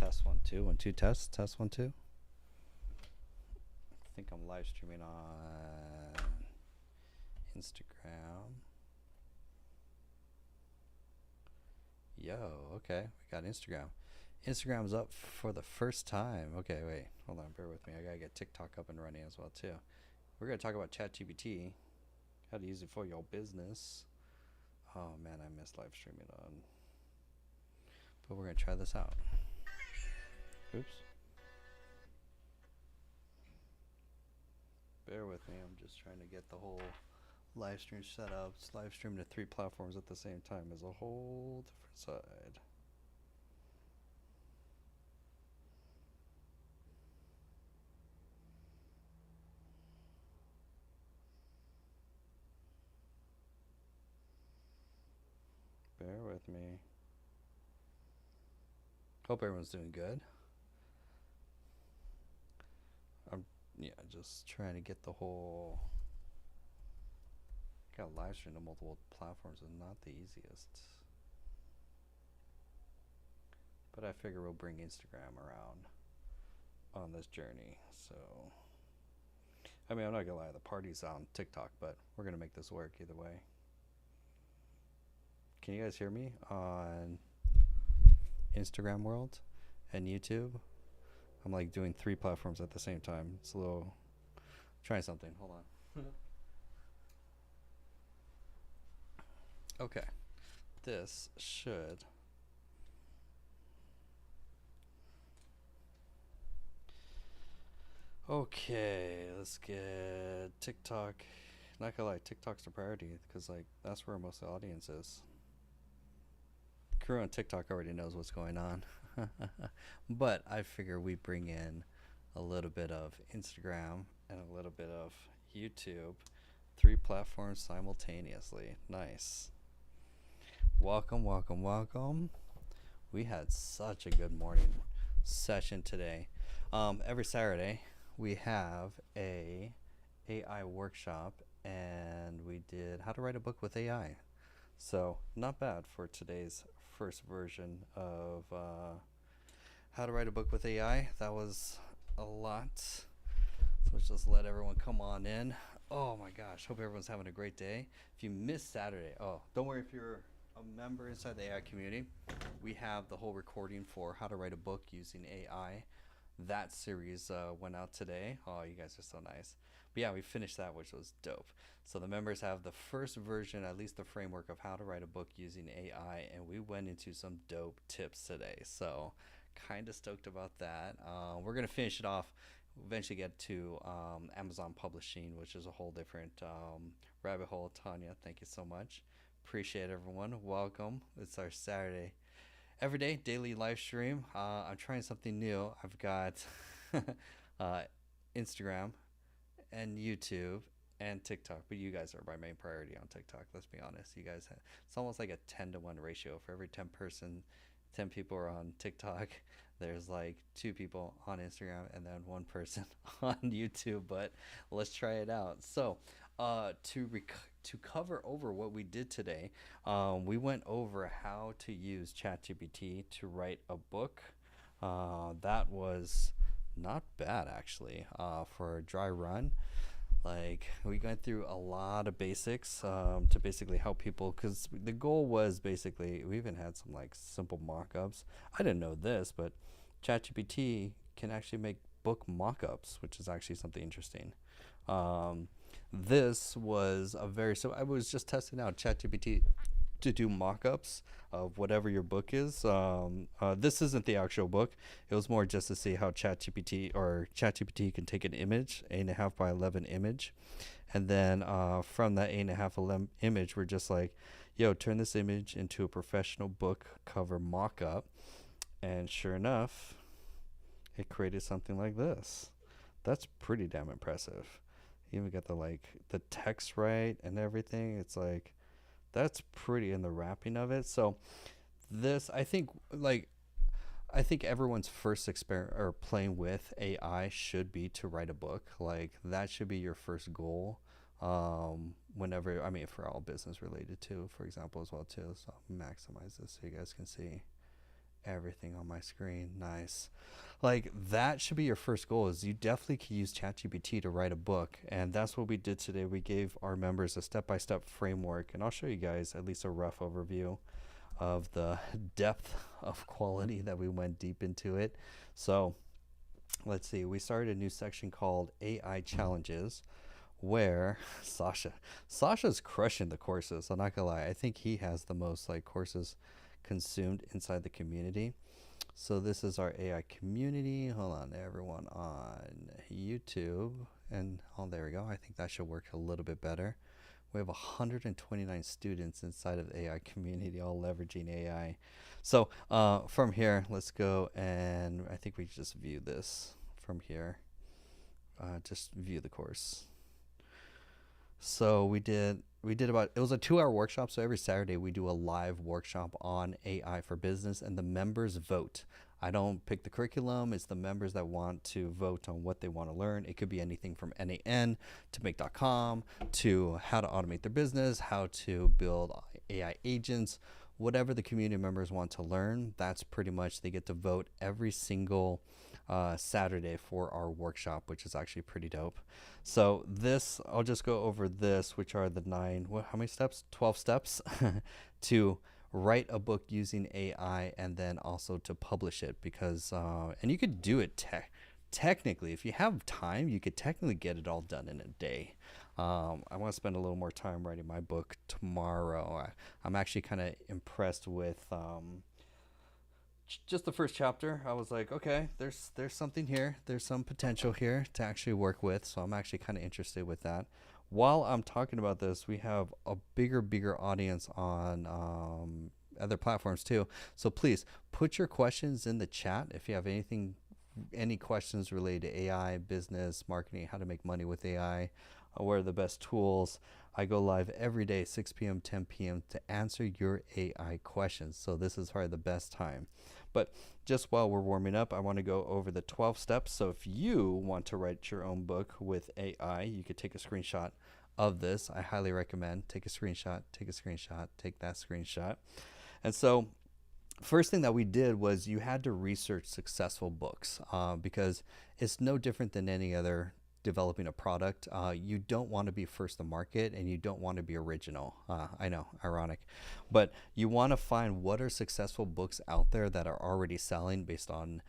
Test 1 2 1 2 test 1 2. I think I'm live streaming on Instagram. Yo, okay, we got Instagram. Instagram's up for the first time. Okay, wait, hold on, bear with me. I gotta get TikTok up and running as well too. We're gonna talk about ChatGPT, how to use it for your business. Oh man, I missed live streaming on, but we're gonna try this out. Oops. Bear with me. I'm just trying to get the whole live stream set up. It's live streaming to 3 platforms at the same time is a whole different side. Bear with me. Hope everyone's doing good. I'm just trying to get the whole. Got live stream to multiple platforms is not the easiest. But I figure we'll bring Instagram around on this journey. So I mean, I'm not gonna lie, the party's on TikTok, but we're gonna make this work either way. Can you guys hear me on Instagram World and YouTube? I'm like doing 3 platforms at the same time. It's a little. Trying something. Hold on. Okay. This should. Okay, let's get TikTok. Not gonna lie, TikTok's the priority because like that's where most of the audience is. Crew on TikTok already knows what's going on. But I figure we bring in a little bit of Instagram and a little bit of YouTube. 3 platforms simultaneously. Nice. Welcome, welcome, welcome. We had such a good morning session today. Every Saturday we have a AI workshop, and we did how to write a book with AI. So not bad for today's first version of how to write a book with AI. That was a lot. So let's just let everyone come on in. Oh my gosh, hope everyone's having a great day. If you missed Saturday, don't worry if you're a member inside the AI community. We have the whole recording for how to write a book using AI. That series went out today. Oh, you guys are so nice. But yeah, we finished that, which was dope. So the members have the first version, at least the framework of how to write a book using AI, and we went into some dope tips today. So kind of stoked about that. We're going to finish it off, eventually get to Amazon Publishing, which is a whole different rabbit hole. Tanya, thank you so much. Appreciate everyone. Welcome. It's our Saturday everyday daily live stream. I'm trying something new. I've got Instagram and YouTube and TikTok, but you guys are my main priority on TikTok. Let's be honest. You guys, it's almost like a 10-to-1 ratio. For every 10 people are on TikTok. There's like 2 people on Instagram and then 1 person on YouTube. But let's try it out. So, to cover over what we did today, we went over how to use ChatGPT to write a book. That was not bad actually for a dry run. Like we went through a lot of basics to basically help people, because the goal was basically we even had some like simple mock-ups. I didn't know this, but ChatGPT can actually make book mock-ups, which is actually something interesting. This was so I was just testing out ChatGPT to do mock-ups of whatever your book is. This isn't the actual book. It was more just to see how ChatGPT can take an image, 8.5 by 11 image, and then from that 8.5 image, we're just like, yo, turn this image into a professional book cover mock-up, and sure enough, it created something like this. That's pretty damn impressive. Even got the text right and everything. It's like that's pretty in the wrapping of it. So this, I think everyone's first experiment or playing with AI should be to write a book. Like that should be your first goal. Whenever, I mean, for all business related too, for example, as well too. So I'll maximize this so you guys can see everything on my screen. Nice. Like that should be your first goal is you definitely can use ChatGPT to write a book. And that's what we did today. We gave our members a step-by-step framework, and I'll show you guys at least a rough overview of the depth of quality that we went deep into it. So let's see, we started a new section called AI challenges where Sasha's crushing the courses. I'm not gonna lie, I think he has the most like courses consumed inside the community. So this is our AI community. Hold on, everyone on YouTube. And oh, there we go. I think that should work a little bit better. We have 129 students inside of the AI community, all leveraging AI. So from here, let's go, and I think we just view this from here. Just view the course. So we did about, it was a 2-hour workshop. So every Saturday we do a live workshop on AI for business, and the members vote. I don't pick the curriculum. It's the members that want to vote on what they want to learn. It could be anything from NAN to make.com to how to automate their business, how to build AI agents, whatever the community members want to learn. That's pretty much, they get to vote every single Saturday for our workshop, which is actually pretty dope. So this, I'll just go over this, which are the 9, how many steps? 12 steps to write a book using AI, and then also to publish it, because and you could do it technically, if you have time, you could technically get it all done in a day. I want to spend a little more time writing my book tomorrow. I'm actually kind of impressed with just the first chapter. I was like, okay, there's something here. There's some potential here to actually work with. So I'm actually kind of interested with that. While I'm talking about this, we have a bigger audience on other platforms too. So please put your questions in the chat if you have any questions related to AI, business, marketing, how to make money with AI, what are the best tools. I go live every day, 6 p.m., 10 p.m. to answer your AI questions. So this is probably the best time. But just while we're warming up, I want to go over the 12 steps. So if you want to write your own book with AI, you could take a screenshot of this. I highly recommend take a screenshot, take that screenshot. And so first thing that we did was you had to research successful books because it's no different than any other developing a product. You don't want to be first to market, and you don't want to be original. I know, ironic, but you want to find what are successful books out there that are already selling based on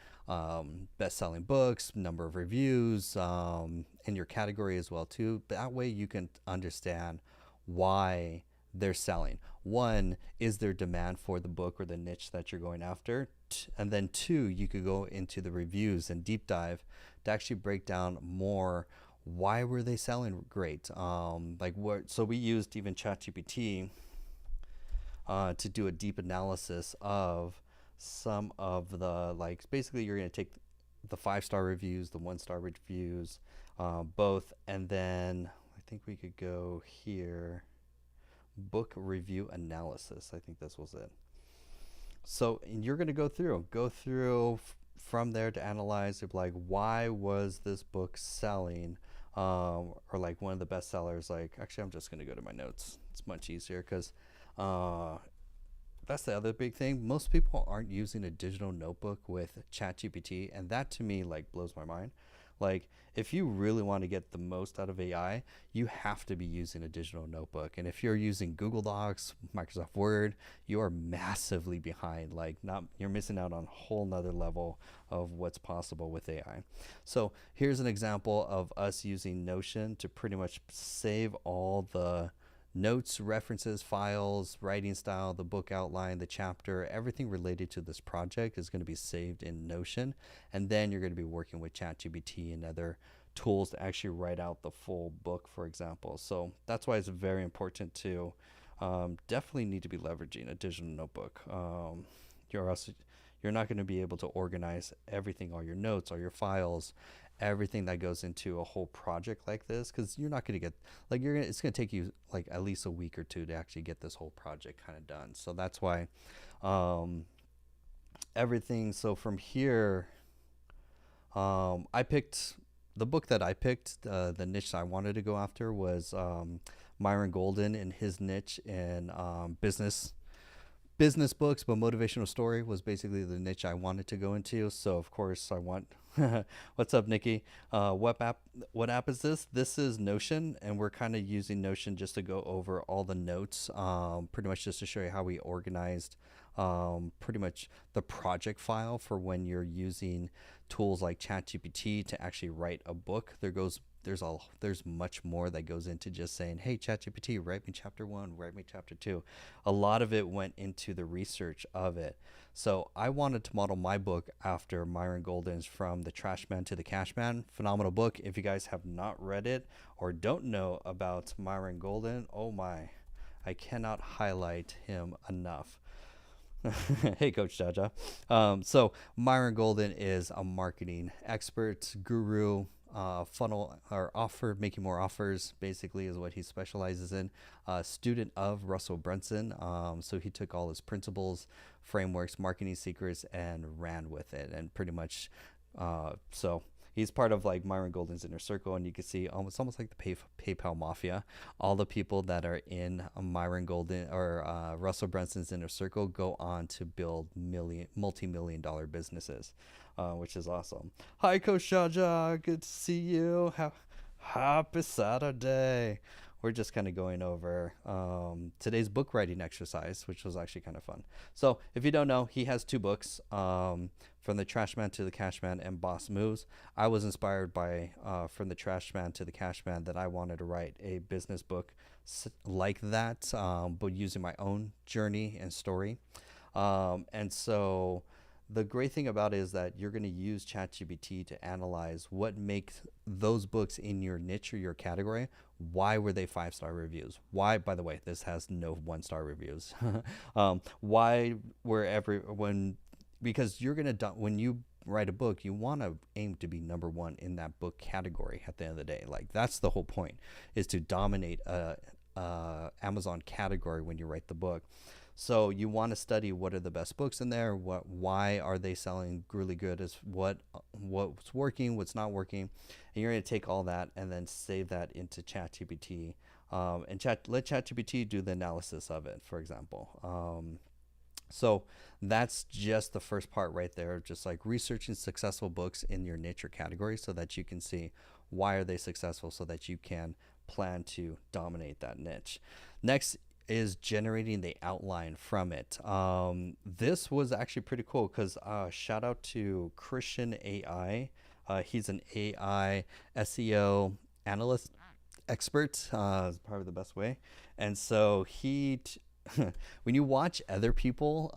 best-selling books, number of reviews, in your category as well too. That way you can understand why they're selling. One, is there demand for the book or the niche that you're going after? And then 2, you could go into the reviews and deep dive to actually break down more, why were they selling great? Like what, so we used even ChatGPT to do a deep analysis of some of the, like, basically you're going to take the 5-star reviews, the 1-star reviews, both, and then I think we could go here, book review analysis. I think this was it. So you're going to go through from there to analyze it, like, why was this book selling, or like one of the best sellers. Like, actually, I'm just going to go to my notes. It's much easier because that's the other big thing. Most people aren't using a digital notebook with ChatGPT, and that to me like blows my mind. Like, if you really want to get the most out of AI, you have to be using a digital notebook. And if you're using Google Docs, Microsoft Word, you are massively behind. Like, you're missing out on a whole nother level of what's possible with AI. So here's an example of us using Notion to pretty much save all the notes, references, files, writing style, the book outline, the chapter, everything related to this project is going to be saved in Notion. And then you're going to be working with ChatGPT and other tools to actually write out the full book, for example. So that's why it's very important to definitely need to be leveraging a digital notebook. You're not going to be able to organize everything, all your notes, all your files, everything that goes into a whole project like this, because you're not going to get, like, it's going to take you like at least a week or 2 to actually get this whole project kind of done. So that's why everything. So from here, I picked the book that I picked. The niche I wanted to go after was Myron Golden and his niche in business business books, but motivational story was basically the niche I wanted to go into. So of course I want. What's up, Nikki? What app? What app is this? This is Notion, and we're kind of using Notion just to go over all the notes. Pretty much just to show you how we organized. Pretty much the project file for when you're using tools like ChatGPT to actually write a book. There's much more that goes into just saying, hey, ChatGPT, write me chapter 1, write me chapter 2. A lot of it went into the research of it. So I wanted to model my book after Myron Golden's From the Trash Man to the Cash Man. Phenomenal book. If you guys have not read it or don't know about Myron Golden, oh my, I cannot highlight him enough. Hey, Coach Jaja. So Myron Golden is a marketing expert, guru, funnel or offer, making more offers, basically is what he specializes in. Student of Russell Brunson. So he took all his principles, frameworks, marketing secrets, and ran with it. And pretty much, so he's part of like Myron Golden's inner circle, and you can see almost like the PayPal mafia. All the people that are in Myron Golden or Russell Brunson's inner circle go on to build multi-million dollar businesses, which is awesome. Hi, Coach Jaja. Good to see you. Happy Saturday. We're just kind of going over today's book writing exercise, which was actually kind of fun. So if you don't know, he has 2 books, From the Trash Man to the Cash Man and Boss Moves. I was inspired by From the Trash Man to the Cash Man, that I wanted to write a business book like that, but using my own journey and story. And so the great thing about it is that you're going to use ChatGPT to analyze what makes those books in your niche or your category. Why were they 5-star reviews? Why, by the way, this has no 1-star reviews. Why were because you're going to, when you write a book, you want to aim to be number 1 in that book category at the end of the day. Like, that's the whole point, is to dominate Amazon category when you write the book. So you want to study what are the best books in there, why are they selling really good, is what's working, what's not working, and you're going to take all that and then save that into ChatGPT, and let ChatGPT do the analysis of it, for example. So that's just the first part right there, just like researching successful books in your niche or category so that you can see why are they successful, so that you can plan to dominate that niche. Next is generating the outline from it. This was actually pretty cool because shout out to Christian AI. He's an AI SEO analyst expert, is probably the best way. And so when you watch other people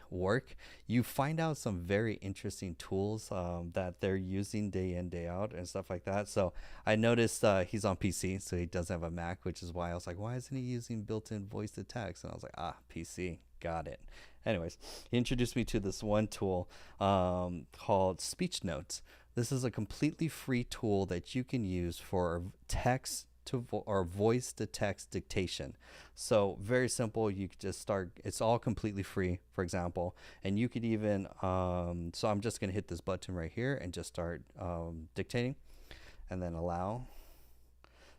work, you find out some very interesting tools that they're using day in, day out, and stuff like that. So I noticed he's on PC, so he does have a Mac, which is why I was like, why isn't he using built-in voice to text? And I was like, PC, got it. Anyways, he introduced me to this one tool called Speech Notes. This is a completely free tool that you can use for text or voice to text dictation. So very simple. You could just start, it's all completely free, for example, and you could even so I'm just gonna hit this button right here and just start dictating, and then allow.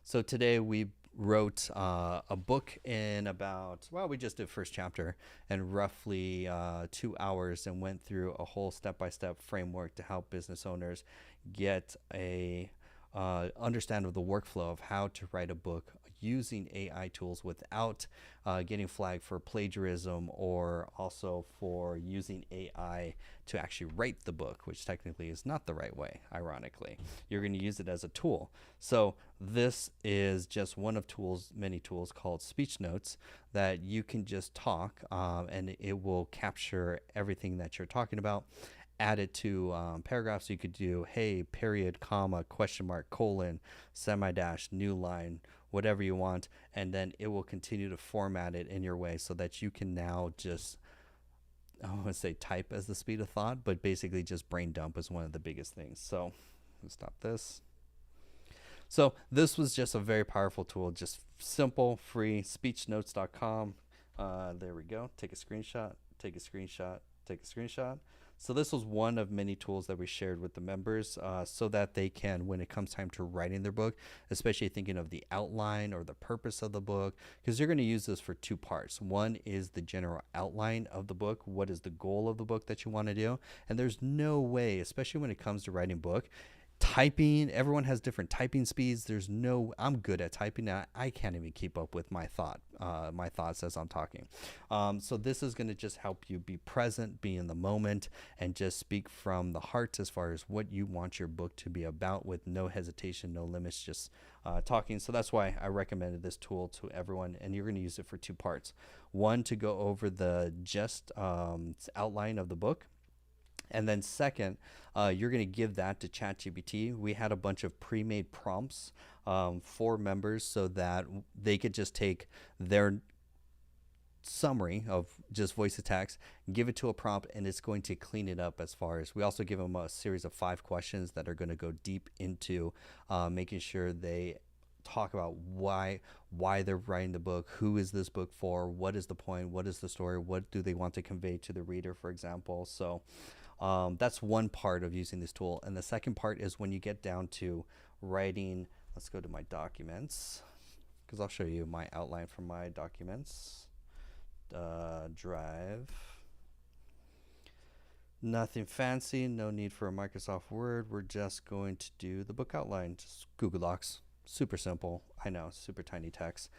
So today we wrote a book in about, well, we just did first chapter in roughly 2 hours, and went through a whole step-by-step framework to help business owners get a understand of the workflow of how to write a book using AI tools without getting flagged for plagiarism, or also for using AI to actually write the book, which technically is not the right way, ironically. You're going to use it as a tool. So this is just one of many tools called Speech Notes that you can just talk, and it will capture everything that you're talking about. Add it to paragraphs. So you could do, hey, period, comma, question mark, colon, semi-dash, new line, whatever you want, and then it will continue to format it in your way so that you can now just, I don't want to say type as the speed of thought, but basically just brain dump is one of the biggest things. So let's stop this. So this was just a very powerful tool, just simple, free, speechnotes.com. There we go. Take a screenshot, take a screenshot, take a screenshot. So this was one of many tools that we shared with the members so that they can, when it comes time to writing their book, especially thinking of the outline or the purpose of the book, because you're going to use this for two parts. One is the general outline of the book. What is the goal of the book that you want to do? And there's no way, especially when it comes to writing book, typing, everyone has different typing speeds. There's no, I'm good at typing. I can't even keep up with my thoughts as I'm talking. So this is going to just help you be present, be in the moment, and just speak from the heart as far as what you want your book to be about, with no hesitation, no limits, just talking. So that's why I recommended this tool to everyone, and you're going to use it for two parts. One, to go over the just outline of the book, and then second, you're going to give that to ChatGPT. We had a bunch of pre-made prompts for members so that they could just take their summary of just voice to text, give it to a prompt, and it's going to clean it up. As far as, we also give them a series of 5 questions that are going to go deep into making sure they talk about why they're writing the book, who is this book for, what is the point, what is the story, what do they want to convey to the reader, for example. So that's one part of using this tool. And the second part is when you get down to writing. Let's go to my documents, because I'll show you my outline from my documents. Drive. Nothing fancy, no need for a Microsoft Word. We're just going to do the book outline, just Google Docs. Super simple. I know, super tiny text.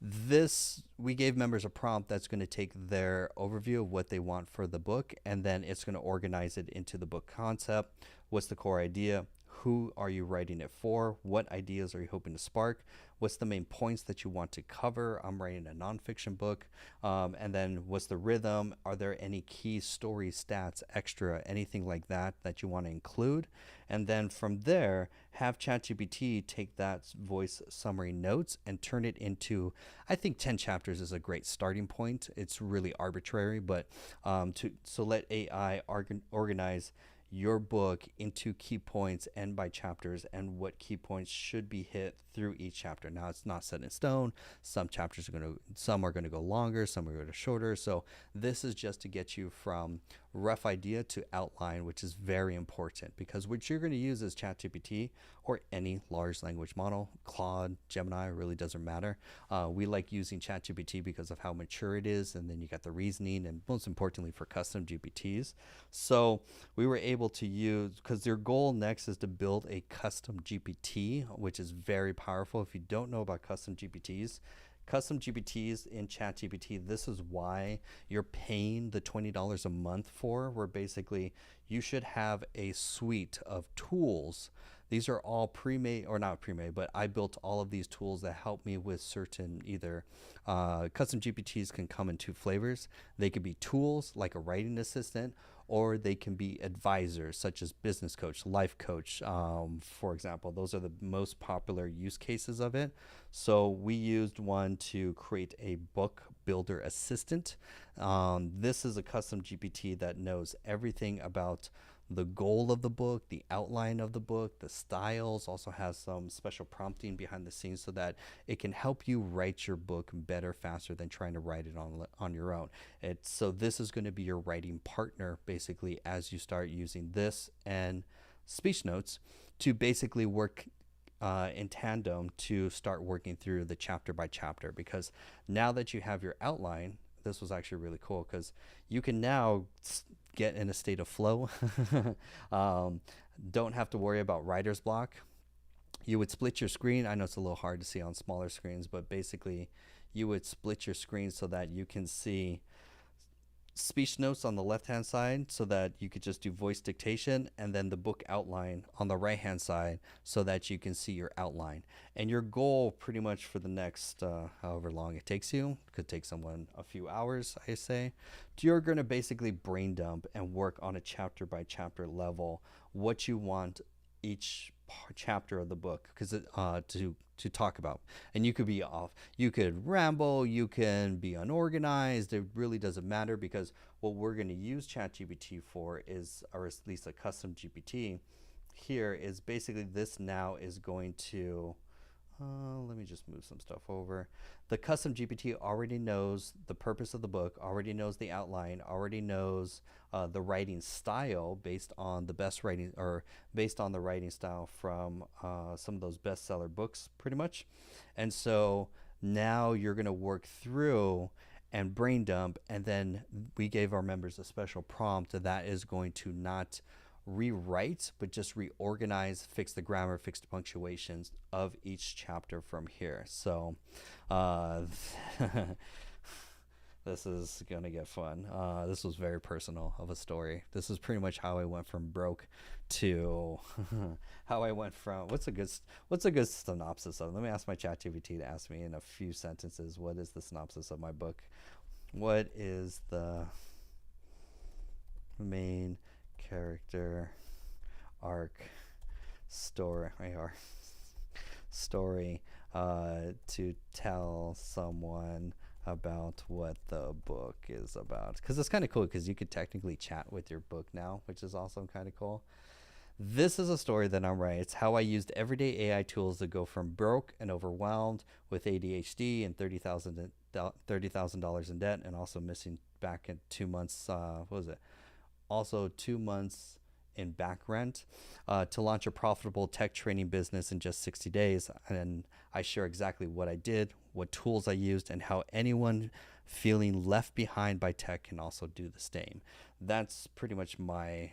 This, we gave members a prompt that's going to take their overview of what they want for the book, and then it's going to organize it into the book concept. What's the core idea? Who are you writing it for? What ideas are you hoping to spark? What's the main points that you want to cover? I'm writing a nonfiction book. And then what's the rhythm? Are there any key story stats, extra, anything like that that you want to include? And then from there, have ChatGPT take that voice summary notes and turn it into, I think 10 chapters is a great starting point. It's really arbitrary, but so let AI organize your book into key points and by chapters, and what key points should be hit through each chapter. Now, it's not set in stone. Some chapters some are going to go longer, some are going to go shorter. So this is just to get you from rough idea to outline, which is very important, because what you're going to use is ChatGPT or any large language model. Claude, Gemini, really doesn't matter. We like using ChatGPT because of how mature it is, and then you got the reasoning, and most importantly for custom GPTs. So we were able to use, because their goal next is to build a custom GPT, which is very powerful. If you don't know about custom GPTs in ChatGPT, this is why you're paying the $20 a month for, where basically you should have a suite of tools. These are all pre-made, or not pre-made, but I built all of these tools that help me with certain, either custom GPTs can come in 2 flavors. They could be tools like a writing assistant, or they can be advisors such as business coach, life coach, for example. Those are the most popular use cases of it. So we used one to create a book builder assistant. This is a custom GPT that knows everything about the goal of the book, the outline of the book, the styles, also has some special prompting behind the scenes so that it can help you write your book better, faster than trying to write it on your own. So this is going to be your writing partner basically as you start using this and speech notes to basically work in tandem to start working through the chapter by chapter. Because now that you have your outline, this was actually really cool because you can now get in a state of flow. Don't have to worry about writer's block. You would split your screen. I know it's a little hard to see on smaller screens, but basically you would split your screen so that you can see speech notes on the left hand side, so that you could just do voice dictation, and then the book outline on the right hand side so that you can see your outline. And your goal pretty much for the next however long it takes you, could take someone a few hours, I say, you're going to basically brain dump and work on a chapter by chapter level what you want each chapter of the book to talk about. And you could be off, you could ramble, you can be unorganized. It really doesn't matter, because what we're going to use ChatGPT for is, or at least a custom GPT here, is basically this now is going to Let me just move some stuff over. The custom GPT already knows the purpose of the book, already knows the outline, already knows the writing style based on the best writing or based on the writing style from some of those bestseller books, pretty much. And so now you're going to work through and brain dump, and then we gave our members a special prompt that is going to not rewrite, but just reorganize, fix the grammar, fix the punctuations of each chapter from here. So this is gonna get fun. This was very personal of a story. This is pretty much how I went from broke to how I went from what's a good synopsis of. Let me ask my ChatGPT to ask me in a few sentences what is the synopsis of my book. What is the main character arc story to tell someone about what the book is about? Because it's kind of cool because you could technically chat with your book now, which is also kind of cool. This is a story that I'm writing. It's how I used everyday AI tools to go from broke and overwhelmed with ADHD and $30,000 in debt, and also missing back in 2 months. What was it? Also 2 months in back rent, to launch a profitable tech training business in just 60 days. And I share exactly what I did, what tools I used, and how anyone feeling left behind by tech can also do the same. That's pretty much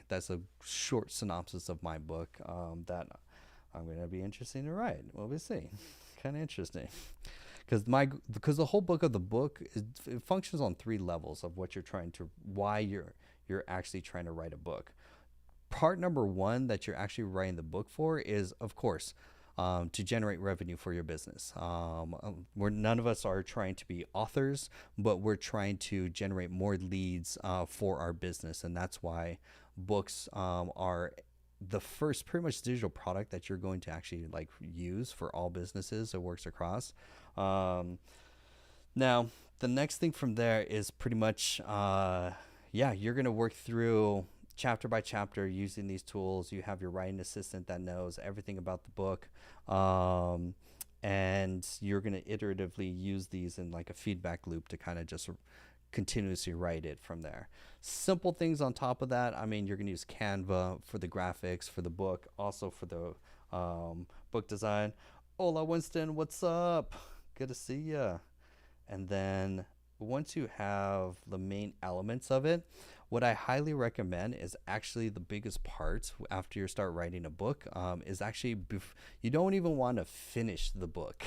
that's a short synopsis of my book that I'm going to be interesting to write. Well, we'll see. Kind of interesting. Because the whole book of the book, it functions on 3 levels of what you're trying to, why you're actually trying to write a book. Part number 1 that you're actually writing the book for is, of course, to generate revenue for your business. None of us are trying to be authors, but we're trying to generate more leads for our business. And that's why books are the first pretty much digital product that you're going to actually like use for all businesses. It works across. Now, the next thing from there is pretty much, you're going to work through chapter by chapter using these tools. You have your writing assistant that knows everything about the book. And you're going to iteratively use these in like a feedback loop to kind of just continuously write it from there. Simple things on top of that. I mean, you're going to use Canva for the graphics, for the book, also for the book design. Hola, Winston, what's up? Good to see ya. And then once you have the main elements of it, what I highly recommend is actually the biggest part after you start writing a book is actually you don't even want to finish the book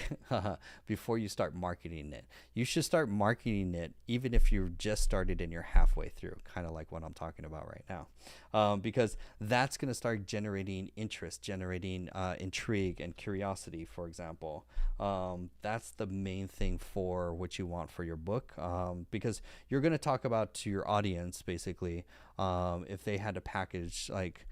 before you start marketing it. You should start marketing it even if you just started and you're halfway through, kind of like what I'm talking about right now, because that's going to start generating interest, generating intrigue and curiosity, for example. That's the main thing for what you want for your book, because you're going to talk about to your audience basically if they had a package like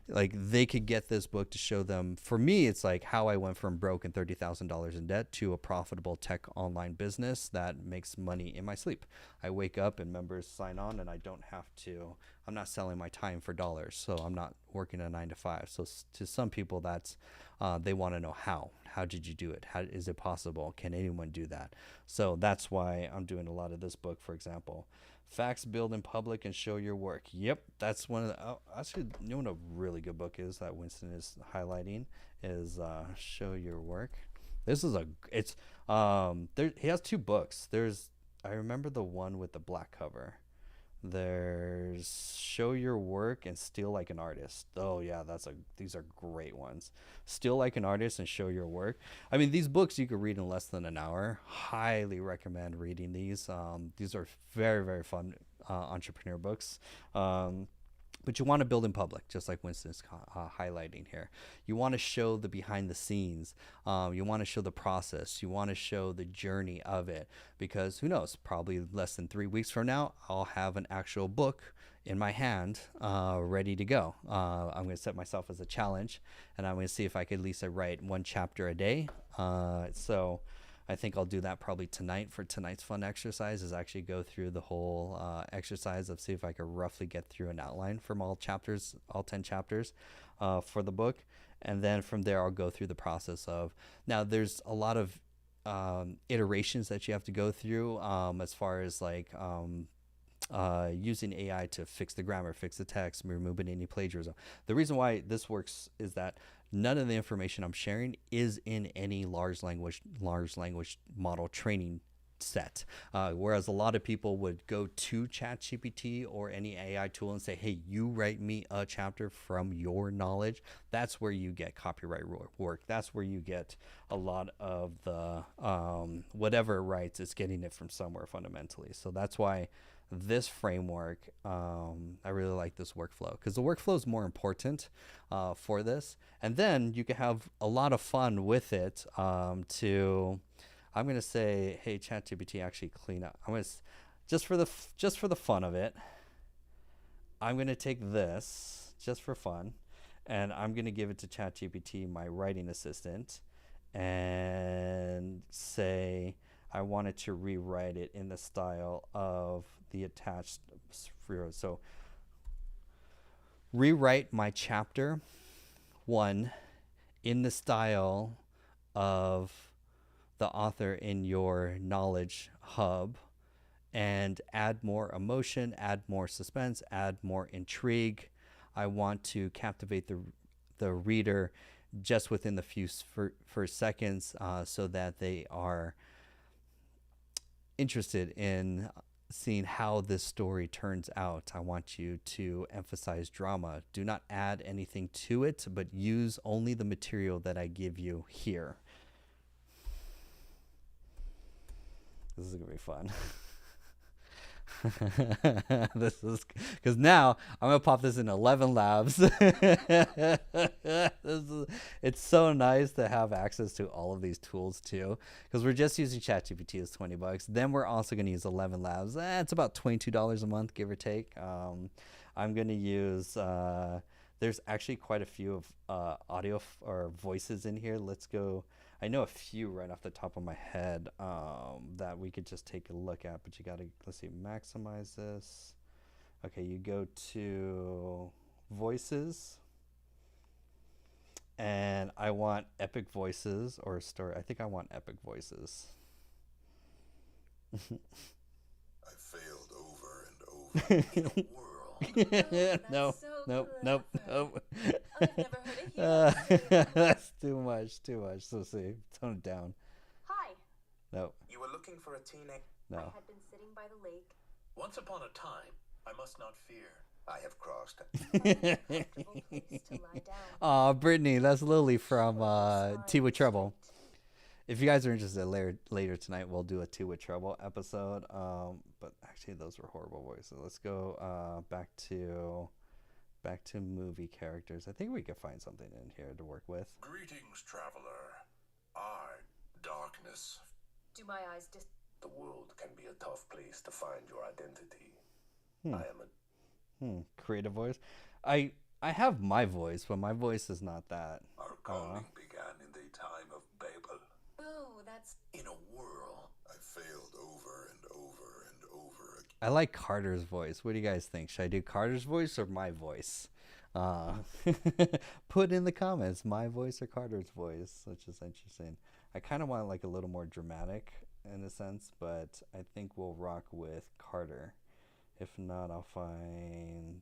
they could get this book to show them. For me, it's like how I went from broke and $30,000 in debt to a profitable tech online business that makes money in my sleep. I wake up and members sign on, and I'm not selling my time for dollars, so I'm not working a 9 to 5. So to some people, that's they want to know how did you do it? How is it possible? Can anyone do that? So that's why I'm doing a lot of this book, for example. Facts build in public and show your work. Yep, that's one of the. Actually, you know what a really good book is that Winston is highlighting is Show Your Work. This is he has 2 books. I remember the one with the black cover. There's Show Your Work and Steal Like an Artist. Oh yeah, these are great ones. Steal Like an Artist and Show Your Work. I mean, these books you could read in less than an hour. Highly recommend reading these. These are very, very fun entrepreneur books. But you want to build in public, just like Winston's highlighting here. You want to show the behind the scenes. You want to show the process. You want to show the journey of it, because who knows, probably less than 3 weeks from now, I'll have an actual book in my hand ready to go. I'm going to set myself as a challenge, and I'm going to see if I could at least write 1 chapter a day. So I think I'll do that probably tonight for tonight's fun exercise, is actually go through the whole exercise of see if I could roughly get through an outline from all 10 chapters for the book. and then from there I'll go through the process of, now there's a lot of iterations that you have to go through, as far as like using AI to fix the grammar, fix the text, removing any plagiarism. The reason why this works is that none of the information I'm sharing is in any large language model training set. Whereas a lot of people would go to ChatGPT or any AI tool and say, hey, you write me a chapter from your knowledge. That's where you get copyright work. That's where you get a lot of the whatever it writes, it's getting it from somewhere fundamentally. So that's why this framework, I really like this workflow, because the workflow is more important for this. And then you can have a lot of fun with it I'm going to say, hey, ChatGPT, actually clean up. I'm going to, just for the fun of it, I'm going to take this just for fun, and I'm going to give it to ChatGPT, my writing assistant, and say I wanted to rewrite it in the style of the attached. So rewrite my chapter 1 in the style of the author in your knowledge hub, and add more emotion, add more suspense, add more intrigue. I want to captivate the reader just within the few first seconds, so that they are interested in seeing how this story turns out. I want you to emphasize drama. Do not add anything to it, but use only the material that I give you here. This is gonna be fun. This is because now I'm gonna pop this in 11 labs. It's so nice to have access to all of these tools too, because we're just using ChatGPT as $20. Then we're also gonna use 11 labs. It's about $22 a month, give or take. I'm gonna use. There's actually quite a few of audio or voices in here. Let's go. I know a few right off the top of my head that we could just take a look at, but you gotta, let's see, maximize this. Okay, you go to voices, and I want epic voices or story. I think I want epic voices. I failed over and over in a world. Oh, No, that's so nope, clever. nope. I've never heard a human say that. That's too much. So see, tone it down. Hi. No, You were looking for a teenage. I no. had been sitting by the lake. Once upon a time, I must not fear. I have crossed. Find a comfortable place to lie down. Aw, Brittany, that's Lily from Slowly Tea with slide Trouble. straight. If you guys are interested, later tonight we'll do a Tea with Trouble episode. But actually those were horrible voices. Let's go back to movie characters. I think we could find something in here to work with. Greetings, traveler. I, darkness. Do my eyes dis... The world can be a tough place to find your identity. Hmm. I am a. Creative voice. I have my voice, but my voice is not that. Our calling began in the time of Babel. Ooh, that's... In a world. I failed over and over and over again. I like Carter's voice. What do you guys think? Should I do Carter's voice or my voice? Put in the comments my voice or Carter's voice, which is interesting. I kind of want like a little more dramatic in a sense, but I think we'll rock with Carter. If not, I'll find.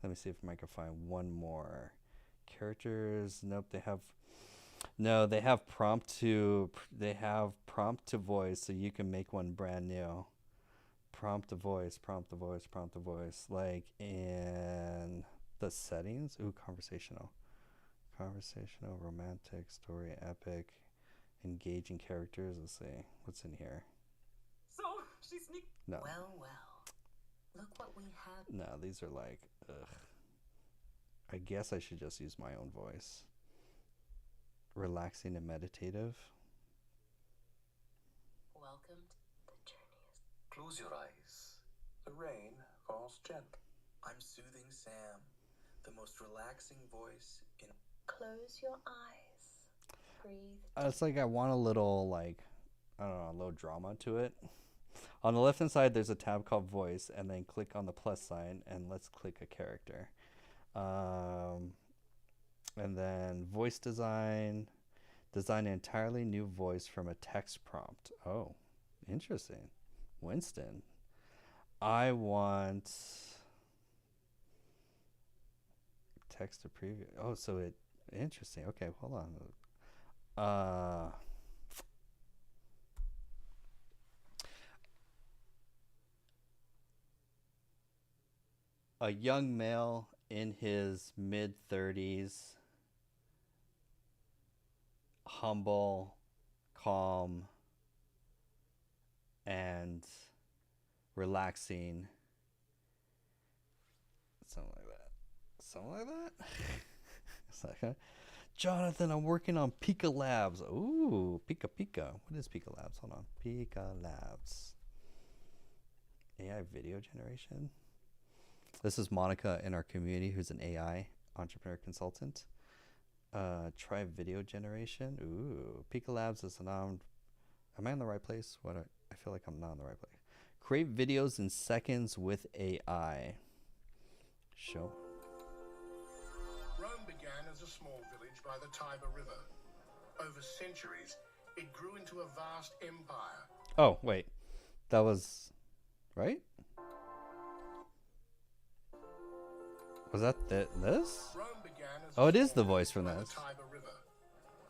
Let me see if I can find one more. Characters. Nope, they have. No, they have prompt to voice, so you can make one brand new. Prompt to voice. Like in the settings. Ooh, conversational, romantic, story, epic, engaging characters. Let's see what's in here. So, she sneaked... No, Well. Look what we have. no, these are like, ugh. I guess I should just use my own voice. Relaxing and meditative. Welcome to the journey. Close your eyes. The rain falls gently. I'm soothing Sam, the most relaxing voice in. Close your eyes. Breathe. It's like I want a little, like, I don't know, a little drama to it. On the left hand side, there's a tab called voice, and then click on the plus sign, and let's click a character. And then voice design. Design an entirely new voice from a text prompt. Oh, interesting. Winston. I want text to preview. Oh, so it interesting. Okay, hold on. A young male in his mid 30s, humble, calm, and relaxing. Something like that. Something like that. It's like, Jonathan, I'm working on Pika Labs. Ooh, Pika Pika. What is Pika Labs? Hold on. Pika Labs. AI video generation. This is Monica in our community, who's an AI entrepreneur consultant. Try video generation. Ooh, Pika Labs is am I in the right place? I feel like I'm not in the right place. Create videos in seconds with AI. Show. Rome began as a small village by the Tiber River. Over centuries, it grew into a vast empire. Oh, wait. That was right? Was that this? Rome began as Oh, it is the voice from by this. the Tiber River.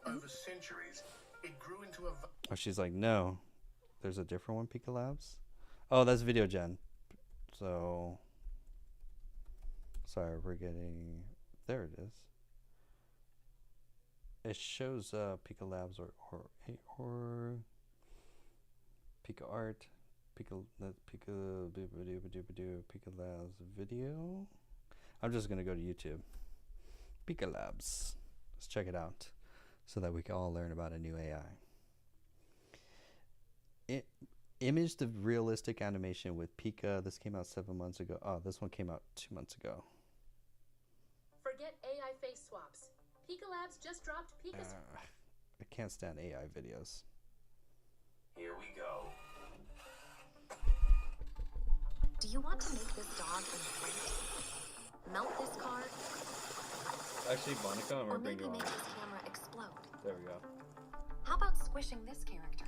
Over centuries, it grew into a Oh, she's like, no. There's a different one, Pika Labs? Oh, that's video gen. So, sorry, we're getting... There it is. It shows Pika Labs or Pika Art, Pika Labs video. I'm just gonna go to YouTube. Pika Labs. Let's check it out, so that we can all learn about a new AI. Image the realistic animation with Pika. This came out 7 months ago. Oh, this one came out 2 months ago. Forget AI face swaps. Pika Labs just dropped Pika. I can't stand AI videos. Here we go. Do you want to make this dog inflate? Melt this card? Actually, Monica, I'm Or gonna bring maybe you on. make this camera explode? There we go. How about squishing this character?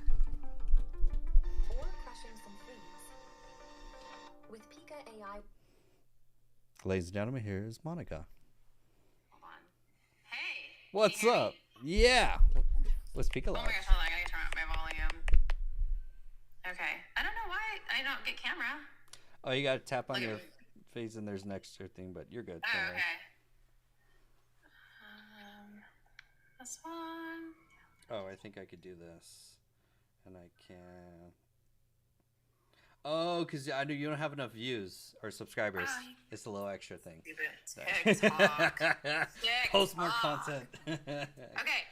Or crushing some fleas? With Pika AI... Ladies and gentlemen, here's Monica. Hold on. Hey. What's can you hear up? me? Yeah. What's Pika Oh Labs? my gosh, hold on. I gotta turn up my volume. Okay. I don't know why I don't get camera. Oh, you gotta tap on Look at your me. face and there's an extra thing, but you're good. Oh, Don't worry. okay. This one. Oh, I think I could do this. And I can... Oh, because you don't have enough views or subscribers. Oh, It's a little extra thing. TikTok. Post more TikTok. content. Okay.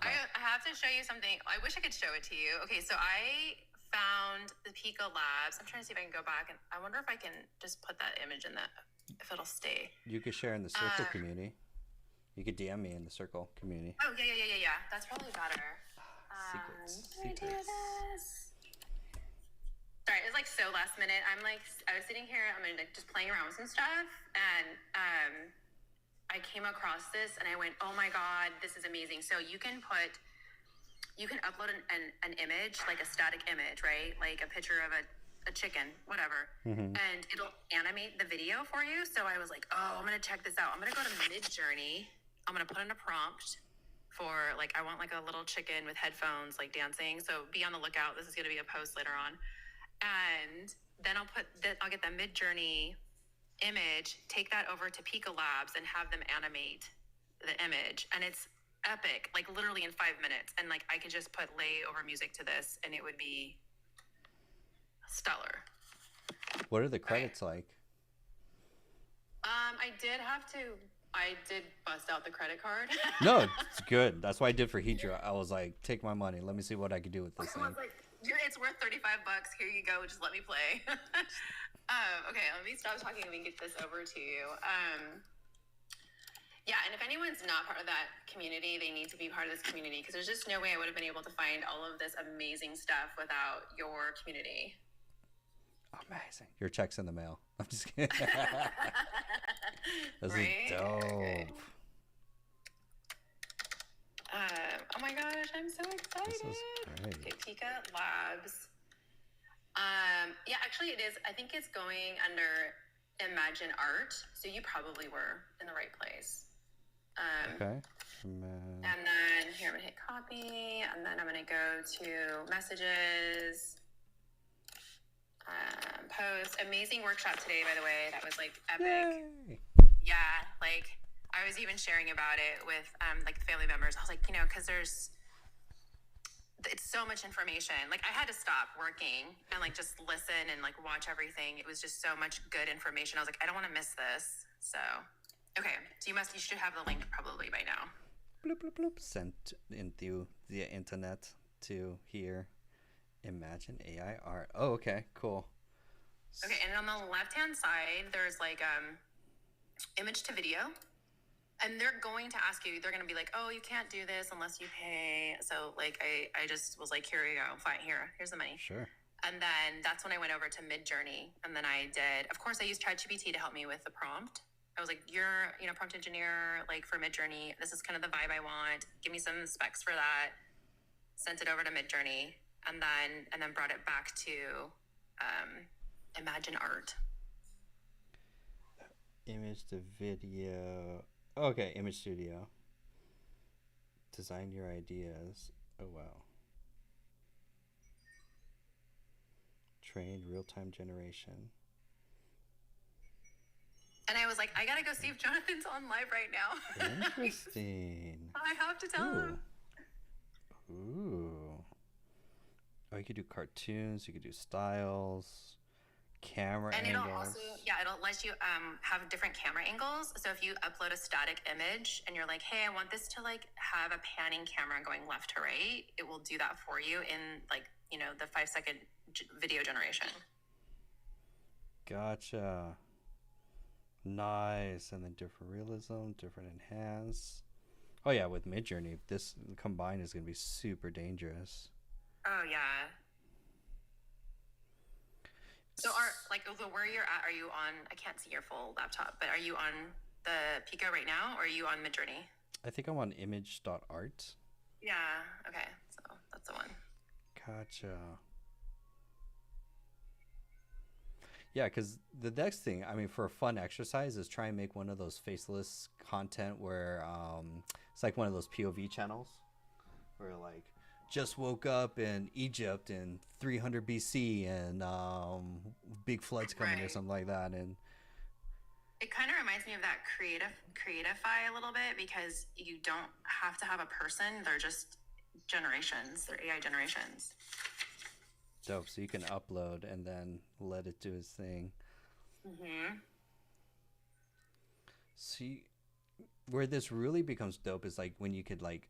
I have to show you something. I wish I could show it to you. Okay, so I found the Pika Labs. I'm trying to see if I can go back, and I wonder if I can just put that image in if it'll stay. You could share in the circle community. You could DM me in the circle community. Oh, yeah. That's probably better. Secrets. Can I do Secrets. this? Sorry, it's like so last minute. I was sitting here, like just playing around with some stuff, and I came across this, and I went, oh my God, this is amazing. So you can upload an image, like a static image, right? Like a picture of a chicken, whatever. And it'll animate the video for you. So I was like, oh, I'm going to check this out. I'm going to go to Midjourney. I'm going to put in a prompt for like, I want like a little chicken with headphones, like dancing. So be on the lookout. This is going to be a post later on. And then I'll get the Midjourney image, take that over to Pika Labs and have them animate the image. And it's epic, like literally in 5 minutes. And like, I could just put lay over music to this and it would be stellar. What are the credits like? I did bust out the credit card. No, it's good. That's what I did for Hydra. I was like, take my money. Let me see what I can do with this I thing. was like, it's worth $35. Here you go. Just let me play. Okay, let me stop talking and we can get this over to you. Yeah, and if anyone's not part of that community, they need to be part of this community because there's just no way I would have been able to find all of this amazing stuff without your community. Amazing. Your check's in the mail. I'm just kidding. This Right? is dope. Okay. Oh my gosh, I'm so excited. This is great. Okay, Pika Labs. Yeah, actually it is. I think it's going under Imagine Art. So you probably were in the right place. Okay. And then here I'm gonna hit copy, and then I'm gonna go to messages, post. Amazing workshop today, by the way. That was like epic. Yay! Yeah, like I was even sharing about it with like family members. I was like, because it's so much information. Like I had to stop working and like just listen and like watch everything. It was just so much good information. I was like, I don't want to miss this. So, okay, so you should have the link probably by now. Bloop, bloop, bloop. Sent into the internet to here. Imagine AI art. Oh, okay, cool. Okay, and on the left-hand side, there's like image to video. And they're going to ask you, they're going to be like, oh, you can't do this unless you pay. So like, I just was like, here you go, fine, here's the money. Sure. And then that's when I went over to Midjourney. And then I did, of course I used ChatGPT to help me with the prompt. I was like, you're, prompt engineer, like for Midjourney, this is kind of the vibe I want. Give me some specs for that. Sent it over to Midjourney and then brought it back to Imagine Art. Image to video. Okay, Image Studio. Design your ideas. Oh, wow. Train real-time generation. And I was like, I gotta go see if Jonathan's on live right now. Interesting. I have to tell him. Ooh. Oh, you could do cartoons. You could do styles. Camera and angles. it'll also it'll let you have different camera angles. So if you upload a static image and you're like, hey, I want this to like have a panning camera going left to right, it will do that for you in like the 5-second video generation. Gotcha. Nice. And then different realism, different enhance. Oh yeah, with Midjourney, this combined is gonna be super dangerous. Oh yeah. So where you're at, are you on, I can't see your full laptop, but are you on the Pico right now or are you on Midjourney? I think I'm on image.art. Yeah, okay, so that's the one. Gotcha. Yeah, because the next thing, for a fun exercise is try and make one of those faceless content where it's like one of those POV channels where like, just woke up in Egypt in 300 BC and big floods coming or something like that. And it kind of reminds me of that Creatify a little bit because you don't have to have a person. They're just generations. They're AI generations. Dope. So you can upload and then let it do its thing. Mm-hmm. See, where this really becomes dope is like when you could like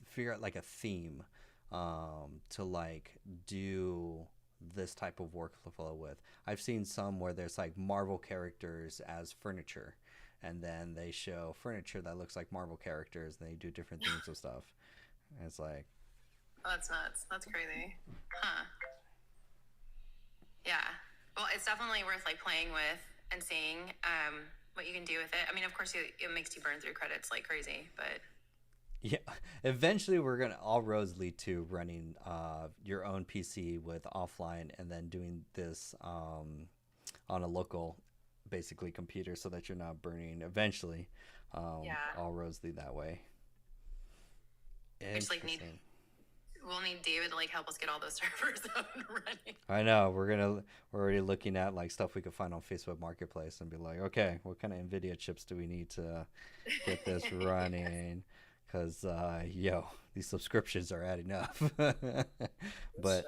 figure out like a theme to like do this type of workflow with. I've seen some where there's like Marvel characters as furniture and then they show furniture that looks like Marvel characters and they do different themes of stuff. And it's like, oh, that's nuts. That's crazy. Huh. Yeah. Well, it's definitely worth like playing with and seeing what you can do with it. Of course it makes you burn through credits like crazy, but yeah, eventually all roads lead to running your own PC with offline and then doing this on a local, basically, computer so that you're not burning. Eventually, all roads lead that way. It's like we'll need David to like help us get all those servers up and running. I know we're already looking at like stuff we could find on Facebook Marketplace and be like, okay, what kind of NVIDIA chips do we need to get this running? Because, these subscriptions are adding up. But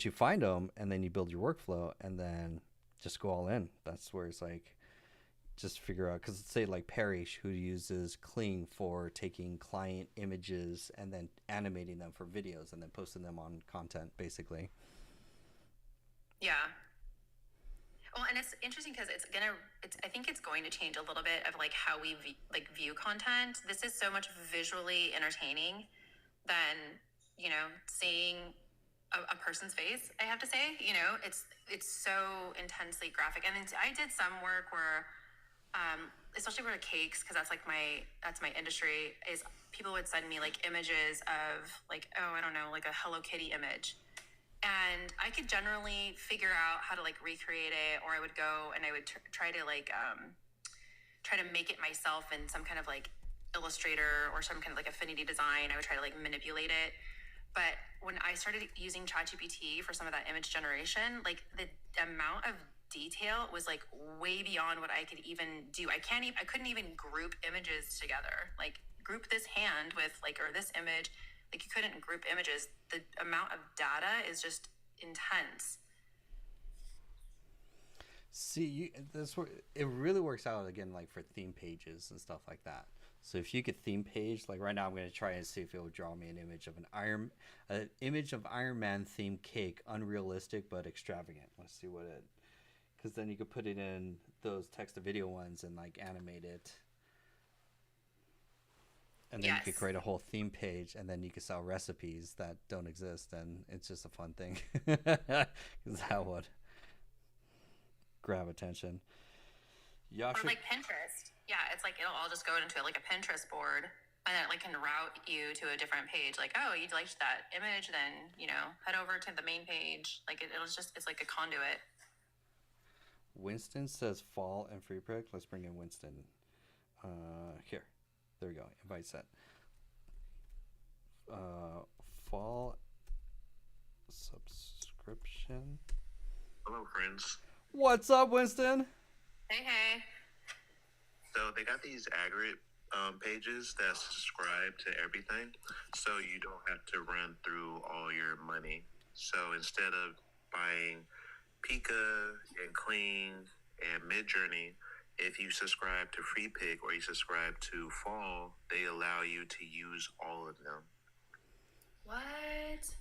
you find them, and then you build your workflow, and then just go all in. That's where it's like, just figure out, because say like Perry, who uses Kling for taking client images and then animating them for videos and then posting them on content, basically. Yeah. Well, and it's interesting because I think it's going to change a little bit of like how we view content. This is so much visually entertaining than, seeing a person's face, I have to say. It's so intensely graphic. And I did some work where especially for cakes, because that's my industry, is people would send me like images of like, oh, I don't know, like a Hello Kitty image. And I could generally figure out how to like recreate it, or I would go and I would try to like try to make it myself in some kind of like Illustrator or some kind of like Affinity design. I would try to like manipulate it. But when I started using ChatGPT for some of that image generation, like the amount of detail was like way beyond what I could even do. I couldn't even group images together. Like group this hand with like, or this image, like you couldn't group images. The amount of data is just intense. See, that's where it really works out again, like for theme pages and stuff like that. So if you could theme page, like right now, I'm gonna try and see if it will draw me an image of an image of Iron Man themed cake, unrealistic but extravagant. Let's see what it, because then you could put it in those text to video ones and like animate it, and then you could create a whole theme page, and then you could sell recipes that don't exist, and it's just a fun thing, because that would grab attention. Or like Pinterest. Yeah, it's like it'll all just go into like a Pinterest board, and then it like can route you to a different page. Like, oh, you liked that image, then head over to the main page. Like it's like a conduit. Winston says fall and free pick. Let's bring in Winston. Here, there we go. Invite set. Fall subscription. Hello, friends. What's up, Winston? Hey. So they got these aggregate pages that subscribe to everything, so you don't have to run through all your money. So instead of buying Pika and Kling and Midjourney, if you subscribe to FreePic or you subscribe to Fall, they allow you to use all of them. What?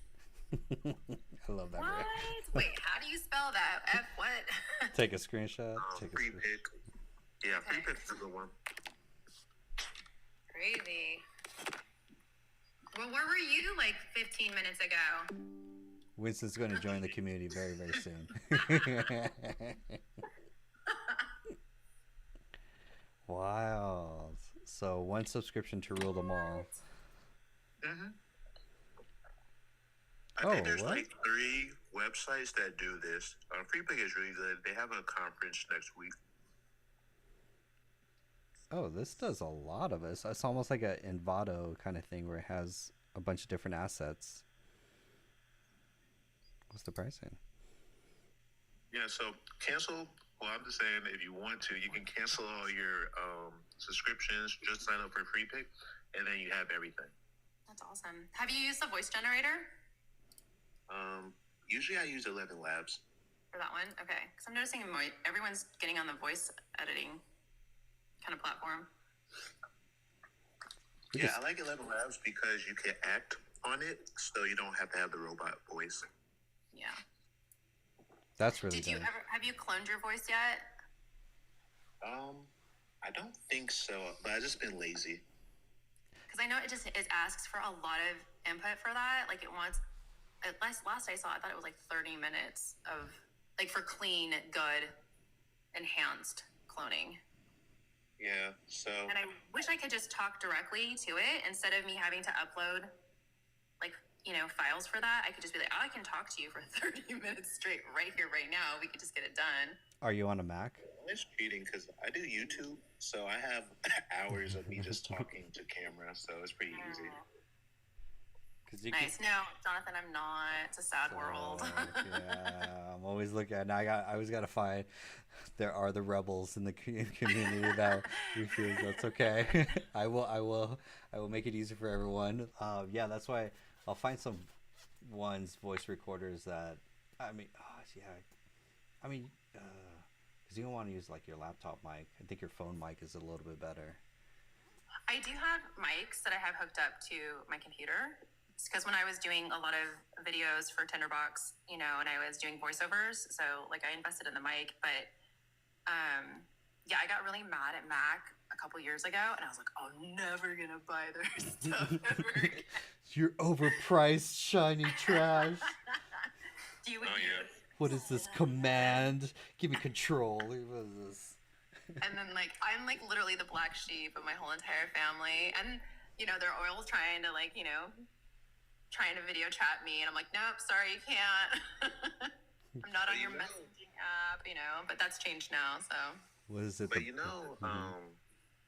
I love that. What? Wait, how do you spell that? F what? Take a screenshot. FreePic. Yeah, Okay. FreePic's a good one. Crazy. Well, where were you like 15 minutes ago? Winston's going to join the community very, very soon. Wow. So one subscription to rule them all. Mm-hmm. I think there's what? like 3 websites that do this. FreePic is really good. They have a conference next week. Oh, this does a lot of it. It's almost like a Envato kind of thing where it has a bunch of different assets. What's the pricing? Yeah, so cancel. Well, I'm just saying, if you want to, you can cancel all your subscriptions. Just sign up for FreePic, and then you have everything. That's awesome. Have you used the voice generator Usually I use 11 Labs. for that one? Okay, because I'm noticing everyone's getting on the voice editing kind of platform. Yeah, I like 11 Labs because you can act on it, so you don't have to have the robot voice. Yeah. That's really Did you good. have you cloned your voice yet? I don't think so, but I've just been lazy. Because I know it asks for a lot of input for that. Like it wants, at last I saw, I thought it was like 30 minutes of like for clean, good, enhanced cloning. Yeah, so And I wish I could just talk directly to it instead of me having to upload like, files for that. I could just be like, oh, I can talk to you for 30 minutes straight right here, right now. We could just get it done. Are you on a Mac? it's cheating because I do YouTube, so I have hours of me just talking to camera, so it's pretty easy. Cause you Nice. No, Jonathan, I'm not. It's a sad world. Yeah, I'm always looking at. I always got to find. There are the rebels in the community that refuse. That's okay. I will make it easy for everyone. Yeah, that's why I'll find some voice recorders that. Because you don't want to use like your laptop mic. I think your phone mic is a little bit better. I do have mics that I have hooked up to my computer. Because when I was doing a lot of videos for Tinderbox, and I was doing voiceovers, so like I invested in the mic, but yeah, I got really mad at Mac a couple years ago, and I was like, I'm never gonna buy their stuff ever again. You're overpriced, shiny trash. Do you? Oh, yeah. What is this command? Give me control. What is this? And then like I'm like literally the black sheep of my whole entire family, and they're all trying to video chat me, and I'm like, nope, sorry, you can't. I'm not on your messaging app, but that's changed now. So What is it? But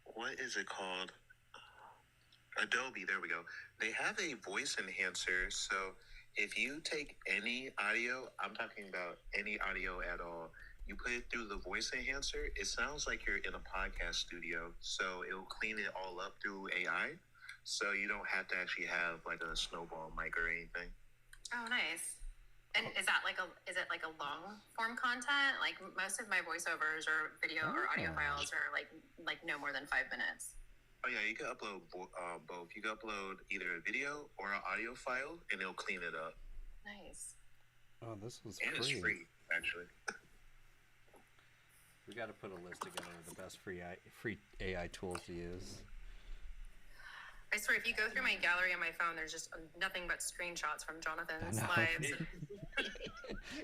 what is it called? Adobe, there we go. They have a voice enhancer. So if you take any audio, I'm talking about any audio at all, you put it through the voice enhancer, it sounds like you're in a podcast studio. So it'll clean it all up through AI. So you don't have to actually have like a snowball mic or anything. Oh, nice. And is it like a long form content? Like most of my voiceovers or video or audio files are like no more than 5 minutes. Oh yeah, you can upload both. You can upload either a video or an audio file, and it'll clean it up. Nice. Oh, this was And free. it's free, actually. We got to put a list together of the best free AI tools to use. I swear, if you go through my gallery on my phone, there's just nothing but screenshots from Jonathan's I know. lives.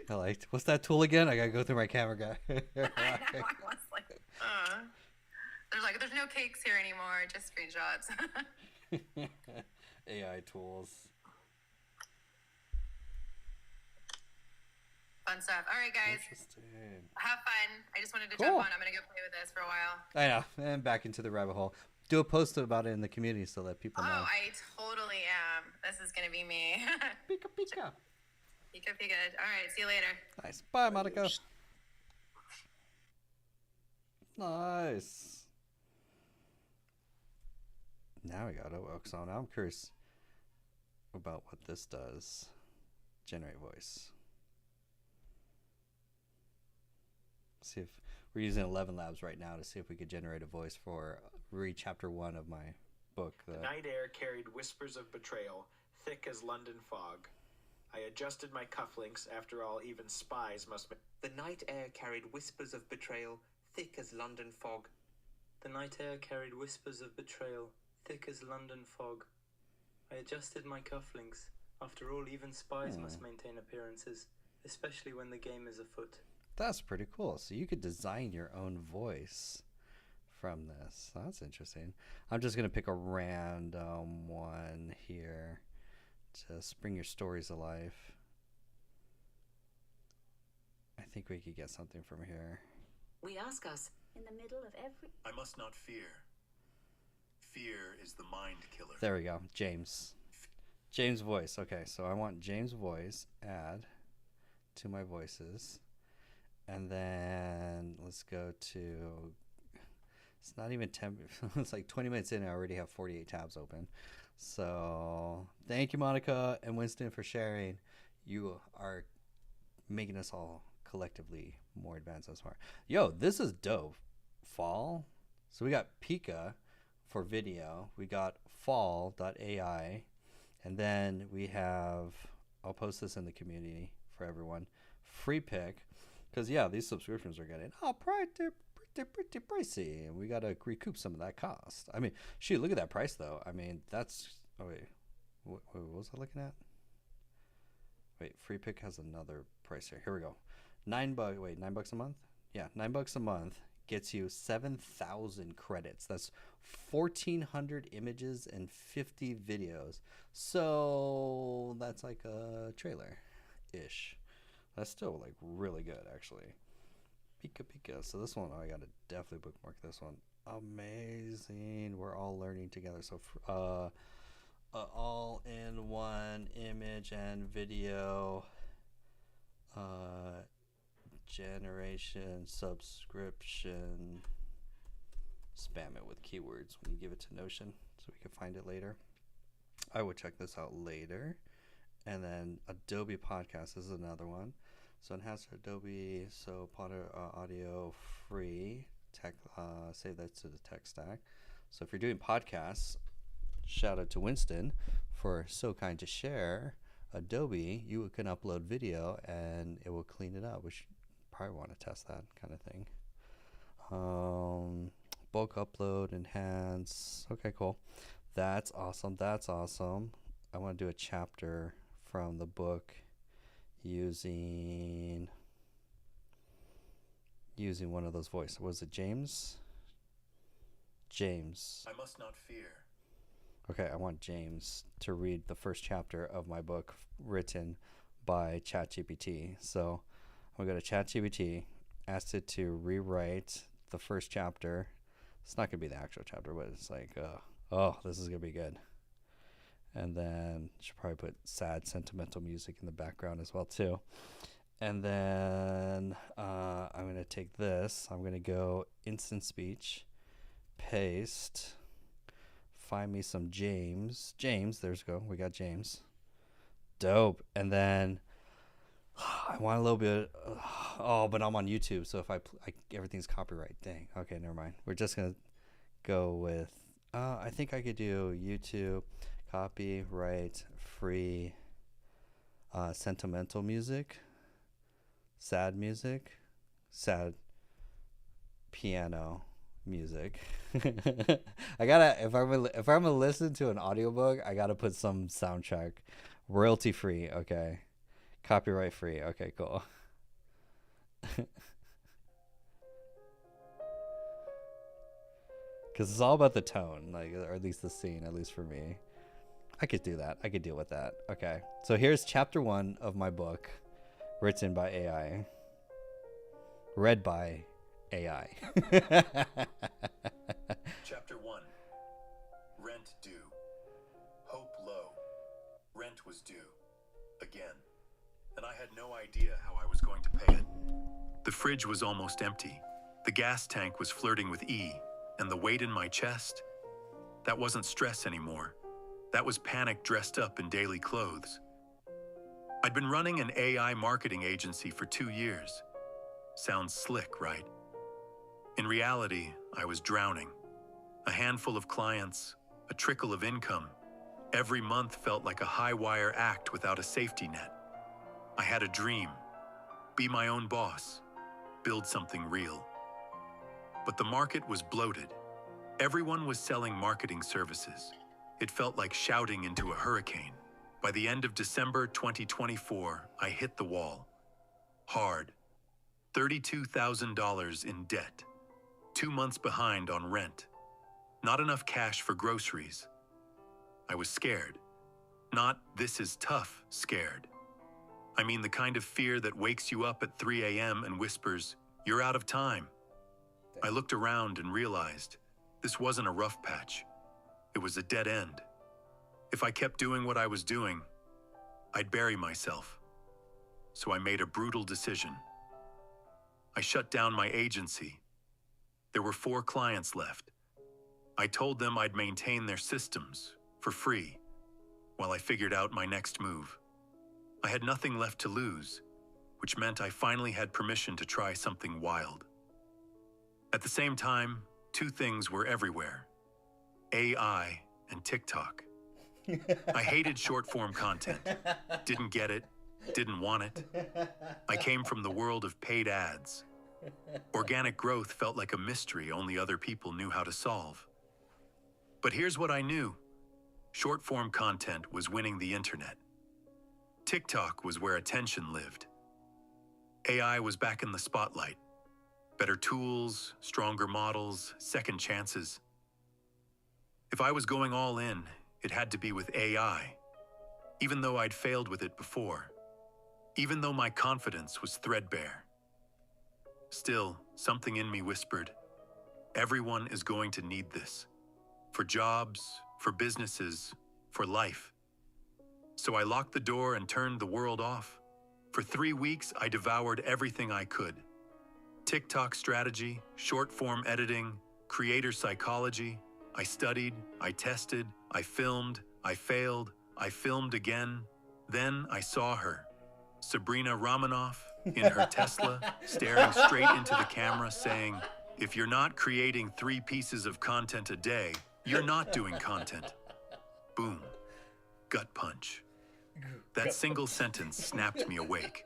I liked. What's that tool again? I gotta go through my camera guy. I know, I was like, there's no cakes here anymore, just screenshots. AI tools. Fun stuff. All right, guys. Interesting. Have fun. I just wanted to Cool. jump on. I'm going to go play with this for a while. I know. And back into the rabbit hole. Do a post about it in the community so that people know. Oh, I totally am. This is going to be me. Pika pika. Pika pika. All right. See you later. Nice. Bye, Monica. Nice. Now we got it. So now I'm curious about what this does. Generate voice. See if we're using 11 Labs right now to see if we could generate a voice for read chapter 1 of my book. The night air carried whispers of betrayal, thick as London fog. I adjusted my cufflinks. After all, even spies must... The night air carried whispers of betrayal, thick as London fog. The night air carried whispers of betrayal, thick as London fog. I adjusted my cufflinks. After all, even spies must maintain appearances, especially when the game is afoot. That's pretty cool. So you could design your own voice from this. That's interesting. I'm just going to pick a random one here to bring your stories alive. I think we could get something from here. We ask us in the middle of every... I must not fear. Fear is the mind killer. There we go. James. James voice. Okay, so I want James voice. Add to my voices. And then let's go to, it's not even 10, it's like 20 minutes in, I already have 48 tabs open. So thank you, Monica and Winston, for sharing. You are making us all collectively more advanced and smart. Yo, this is dope. Fall. So we got Pika for video. We got fall.ai. And then we have, I'll post this in the community for everyone, free pick. Because, yeah, these subscriptions are getting pretty pricey. And we got to recoup some of that cost. I mean, shoot, look at that price, though. I mean, that's... Oh, wait. What was I looking at? Wait, free pick has another price here. Here we go. $9. Wait, $9 a month? Yeah, $9 a month gets you 7,000 credits. That's 1,400 images and 50 videos. So that's like a trailer-ish. That's still like really good, actually. Pika Pika. So this one, I gotta definitely bookmark this one. Amazing. We're all learning together. So all in one image and video generation subscription. Spam it with keywords when you give it to Notion so we can find it later. I will check this out later. And then Adobe Podcast is another one. So enhanced Adobe, so audio free, tech, save that to the tech stack. So if you're doing podcasts, shout out to Winston for so kind to share Adobe. You can upload video and it will clean it up, which probably want to test that kind of thing. Bulk upload, enhance. Okay, cool. That's awesome. That's awesome. I want to do a chapter from the book using using one of those voices. Was it James? James. I must not fear. Okay, I want James to read the first chapter of my book written by ChatGPT. So I'm going to go to ChatGPT, ask it to rewrite the first chapter. It's not going to be the actual chapter, but it's like, oh, this is going to be good. And then should probably put sad, sentimental music in the background as well, too. And then I'm going to take this. I'm going to go instant speech, paste, find me some James. James, there's go. We got James. Dope. And then I want a little bit. But I'm on YouTube, so if everything's copyright. Dang. Okay, never mind. We're just going to go with, I think I could do YouTube, copyright, free, sentimental music. Sad music, sad piano music. I gotta, if I'm gonna listen to an audiobook, I gotta put some soundtrack, royalty free. Okay, copyright free. Okay, cool. Because it's all about the tone, like, or at least the scene, at least for me. I could do that. I could deal with that. Okay, so here's chapter 1 of my book. Written by AI. Read by AI. Chapter 1. Rent due. Hope low. Rent was due. Again. And I had no idea how I was going to pay it. The fridge was almost empty. The gas tank was flirting with E. And the weight in my chest? That wasn't stress anymore. That was panic dressed up in daily clothes. I'd been running an AI marketing agency for 2 years. Sounds slick, right? In reality, I was drowning. A handful of clients, a trickle of income. Every month felt like a high-wire act without a safety net. I had a dream. Be my own boss. Build something real. But the market was bloated. Everyone was selling marketing services. It felt like shouting into a hurricane. By the end of December 2024, I hit the wall. Hard. $32,000 in debt. 2 months behind on rent. Not enough cash for groceries. I was scared. Not "this is tough" scared. I mean the kind of fear that wakes you up at 3 a.m. and whispers, "You're out of time." I looked around and realized this wasn't a rough patch. It was a dead end. If I kept doing what I was doing, I'd bury myself. So I made a brutal decision. I shut down my agency. There were 4 clients left. I told them I'd maintain their systems for free while I figured out my next move. I had nothing left to lose, which meant I finally had permission to try something wild. At the same time, 2 things were everywhere: AI and TikTok. I hated short-form content. Didn't get it. Didn't want it. I came from the world of paid ads. Organic growth felt like a mystery only other people knew how to solve. But here's what I knew. Short-form content was winning the internet. TikTok was where attention lived. AI was back in the spotlight. Better tools, stronger models, second chances. If I was going all in, it had to be with AI, even though I'd failed with it before, even though my confidence was threadbare. Still, something in me whispered, everyone is going to need this. For jobs, for businesses, for life. So I locked the door and turned the world off. For 3 weeks, I devoured everything I could. TikTok strategy, short-form editing, creator psychology. I studied, I tested, I filmed, I failed, I filmed again. Then I saw her, Sabrina Romanoff, in her Tesla, staring straight into the camera saying, "If you're not creating 3 pieces of content a day, you're not doing content." Boom. Gut punch. That single sentence snapped me awake.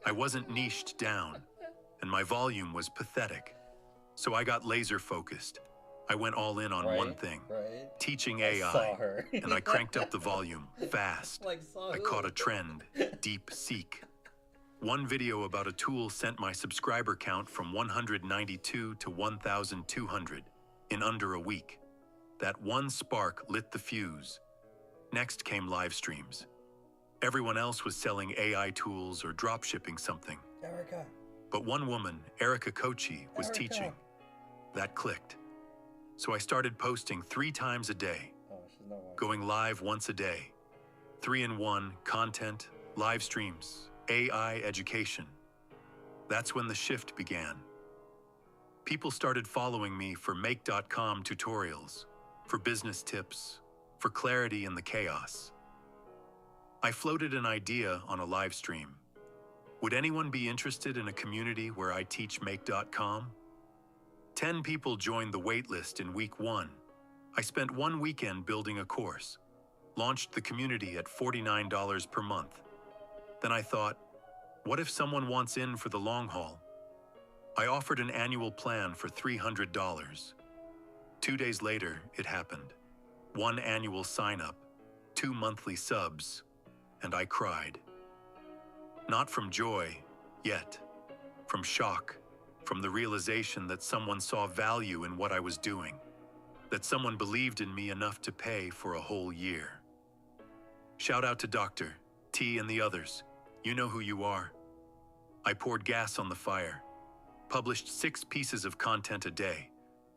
I wasn't niched down, and my volume was pathetic. So I got laser focused. I went all in on one thing, teaching AI, and I cranked up the volume fast. I caught a trend, deep seek. One video about a tool sent my subscriber count from 192 to 1,200 in under a week. That one spark lit the fuse. Next came live streams. Everyone else was selling AI tools or drop shipping something. Erica. But one woman, Erica Kochi, was teaching. That clicked. So I started posting 3 times a day, going live once a day. 3-in-1, content, live streams, AI education. That's when the shift began. People started following me for Make.com tutorials, for business tips, for clarity in the chaos. I floated an idea on a live stream. Would anyone be interested in a community where I teach Make.com? 10 people joined the waitlist in week 1. I spent 1 weekend building a course, launched the community at $49 per month. Then I thought, what if someone wants in for the long haul? I offered an annual plan for $300. 2 days later, it happened. 1 annual sign-up, 2 monthly subs, and I cried. Not from joy, yet. From shock, from the realization that someone saw value in what I was doing, that someone believed in me enough to pay for a whole year. Shout out to Dr. T and the others. You know who you are. I poured gas on the fire, published 6 pieces of content a day,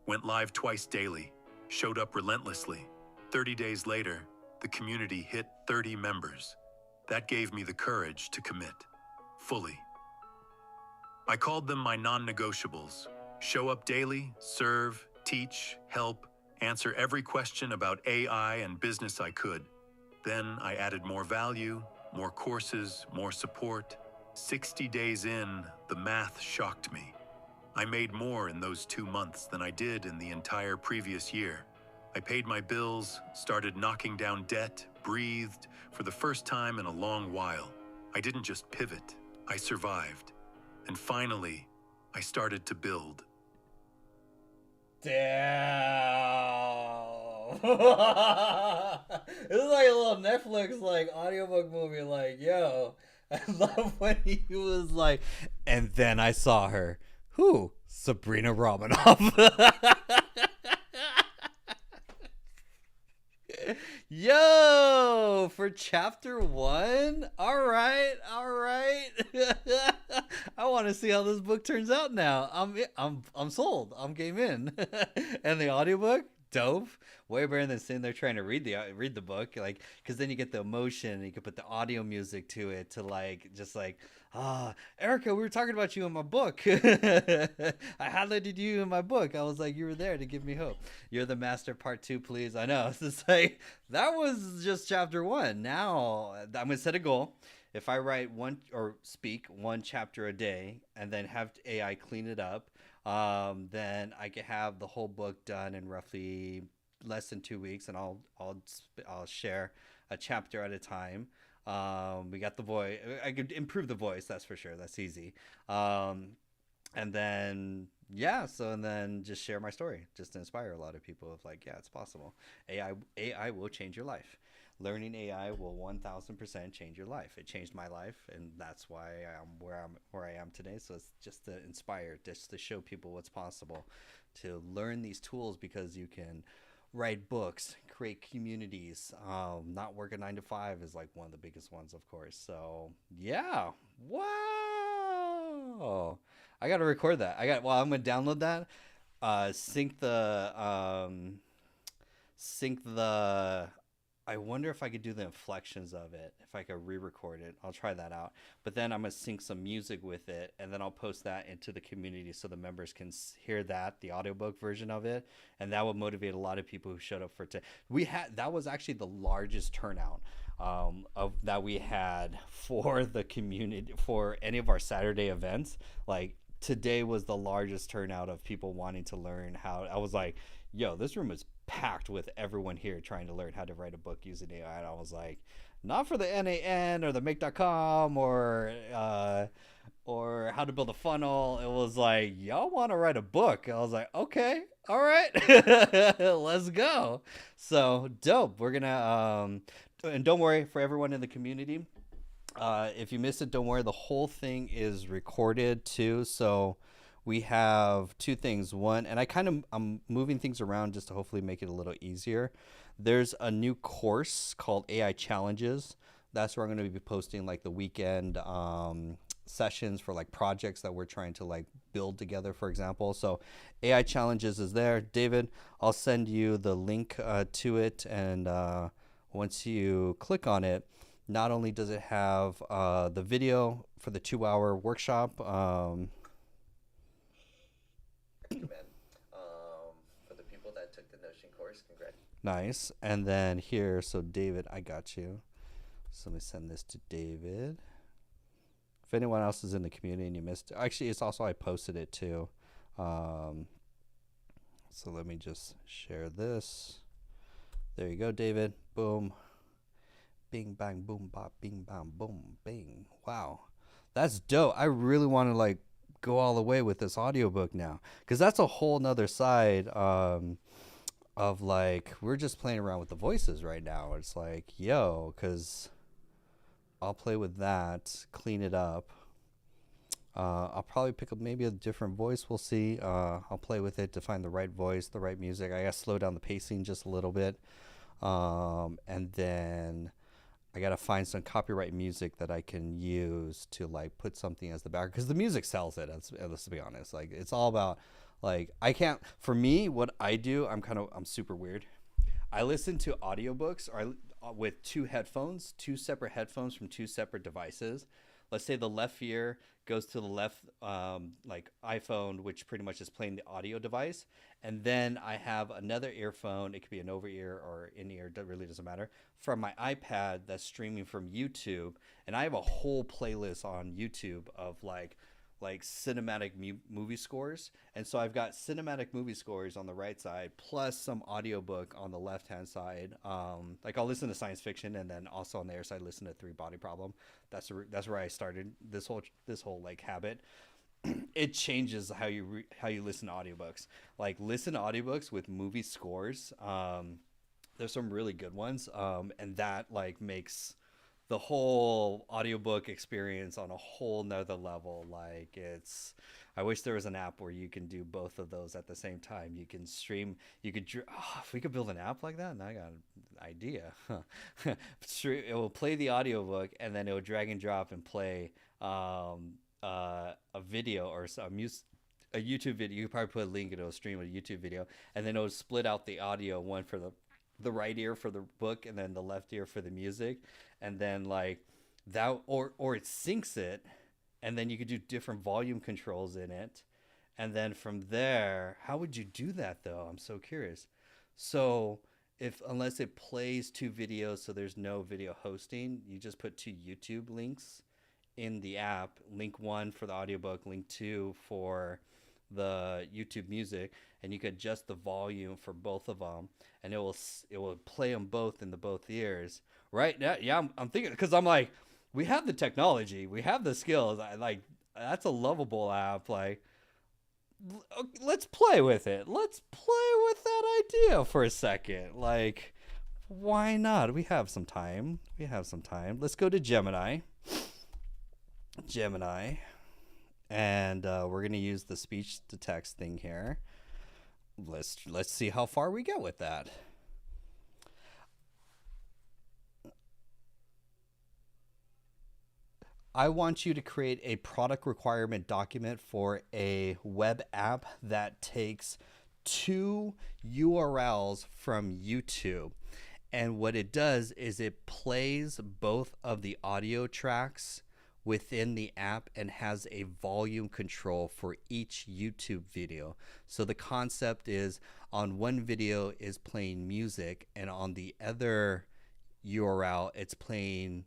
went live twice daily, showed up relentlessly. 30 days later, the community hit 30 members. That gave me the courage to commit, fully. I called them my non-negotiables. Show up daily, serve, teach, help, answer every question about AI and business I could. Then I added more value, more courses, more support. 60 days in, the math shocked me. I made more in those 2 months than I did in the entire previous year. I paid my bills, started knocking down debt, breathed for the first time in a long while. I didn't just pivot, I survived. And finally, I started to build. Damn. This is like a little Netflix like audiobook movie. Like, yo, I love when he was like, and then I saw her. Who? Sabrina Romanoff. Yo, for chapter 1. All right. I want to see how this book turns out now. I'm sold. I'm game in. And the audiobook, dope. Way better than sitting there trying to read the book, like, because then you get the emotion and you can put the audio music to it to like just like, Erica, we were talking about you in my book. I highlighted you in my book. I was like, you were there to give me hope. You're the master, part 2, please. I know. It's just like, that was just chapter 1. Now I'm gonna set a goal. If I write one or speak 1 chapter a day and then have AI clean it up, then I can have the whole book done in roughly less than 2 weeks, and I'll share a chapter at a time. We got the voice. I could improve the voice, that's for sure. That's easy. And then and then just share my story, just to inspire a lot of people of like, yeah, it's possible. AI will change your life. Learning AI will 1000% change your life. It changed my life, and that's why I'm where I am today. So it's just to inspire, just to show people what's possible, to learn these tools, because you can write books, create communities, not work a 9 to 5 is like one of the biggest ones, of course. So yeah, wow, I gotta record that. I'm gonna download that, sync the I wonder if I could do the inflections of it, if I could re-record it. I'll try that out. But then I'm going to sync some music with it, and then I'll post that into the community so the members can hear that, the audiobook version of it, and that will motivate a lot of people who showed up for today. That was actually the largest turnout that we had for the community, for any of our Saturday events. Like, today was the largest turnout of people wanting to learn how. I was like, yo, this room is packed with everyone here trying to learn how to write a book using AI. And I was like, not for the NAN or the Make.com or how to build a funnel. It was like, y'all want to write a book. I was like, okay, all right, let's go. So dope. We're gonna and don't worry, for everyone in the community, If you missed it, don't worry. The whole thing is recorded too. So we have two things. One, and I'm moving things around just to hopefully make it a little easier. There's a new course called AI Challenges. That's where I'm going to be posting like the weekend sessions for like projects that we're trying to like build together, for example. So AI Challenges is there. David, I'll send you the link to it, and once you click on it, not only does it have the video for the 2-hour workshop, for the people that took the Notion course, congrats. Nice. And then here, so David, I got you. So let me send this to David. If anyone else is in the community and you missed it, actually, it's also, I posted it too. So let me just share this. There you go, David. Boom. Bing, bang, boom, bop, bing, bang, boom, bing. Wow. That's dope. I really want to like go all the way with this audiobook now, because that's a whole nother side of like, we're just playing around with the voices right now. It's like, yo, because I'll play with that, clean it up. I'll probably pick up maybe a different voice. We'll see. I'll play with it to find the right voice, the right music. I gotta slow down the pacing just a little bit. And then I gotta find some copyright music that I can use to like put something as the background, because the music sells it. Let's be honest. Like, it's all about like, I can't, for me, what I do, I'm super weird. I listen to audiobooks with two separate headphones from two separate devices. Let's say the left ear goes to the left like iPhone, which pretty much is playing the audio device, and then I have another earphone. It could be an over ear or in ear, that really doesn't matter, from my iPad that's streaming from YouTube, and I have a whole playlist on YouTube of like cinematic movie scores. And so I've got cinematic movie scores on the right side, plus some audiobook on the left hand side. Like, I'll listen to science fiction, and then also on the other side listen to Three Body Problem. That's where I started this whole like habit. It changes how you listen to audiobooks. Like, listen to audiobooks with movie scores. There's some really good ones, and that like makes the whole audiobook experience on a whole nother level. Like, I wish there was an app where you can do both of those at the same time. You can stream, if we could build an app like that, now I got an idea. It will play the audiobook, and then it will drag and drop and play a video or a YouTube video. You could probably put a link and it'll stream a YouTube video, and then it'll split out the audio, one for the right ear for the book, and then the left ear for the music. And then like that, or it syncs it, and then you could do different volume controls in it. And then from there, how would you do that though? I'm so curious. So unless it plays two videos, so there's no video hosting, you just put two YouTube links in the app, link 1 for the audiobook, link 2 for the YouTube music, and you could adjust the volume for both of them, and it will play them both in both ears. Right now, yeah, I'm thinking, because I'm like, we have the technology, we have the skills. That's a lovable app. Like, let's play with it. Let's play with that idea for a second. Like, why not? We have some time. Let's go to Gemini. And we're going to use the speech to text thing here. Let's see how far we get with that. I want you to create a product requirement document for a web app that takes 2 URLs from YouTube. And what it does is it plays both of the audio tracks within the app and has a volume control for each YouTube video. So the concept is, on one video is playing music, and on the other URL it's playing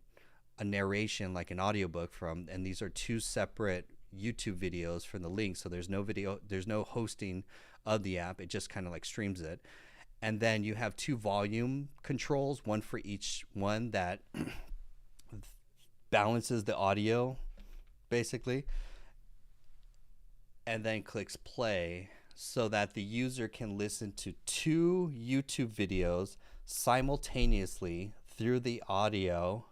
a narration, like an audiobook from, and these are 2 separate YouTube videos from the link. So there's no video, there's no hosting of the app. It just kind of like streams it. And then you have 2 volume controls, one for each one, that balances the audio basically, and then clicks play so that the user can listen to 2 YouTube videos simultaneously through the audio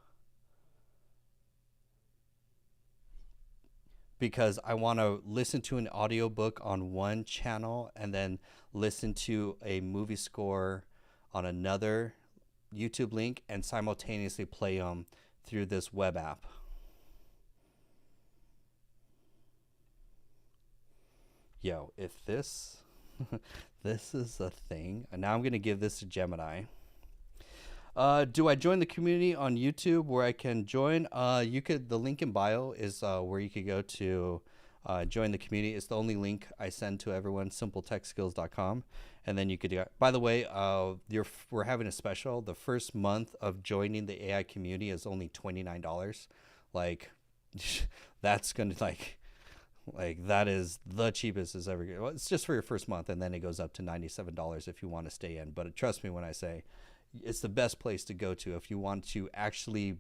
because I want to listen to an audiobook on one channel and then listen to a movie score on another YouTube link and simultaneously play them through this web app. Yo, if this this is a thing, and now I'm gonna give this to Gemini. Do I join the community on YouTube where I can join? You could. The link in bio is where you could go to join the community. It's the only link I send to everyone. SimpleTechSkills.com, and then you could. By the way, we're having a special. The first month of joining the AI community is only $29. Like, that's gonna like that is the cheapest it's ever. Well, it's just for your first month, and then it goes up to $97 if you want to stay in. But trust me when I say, it's the best place to go to if you want to actually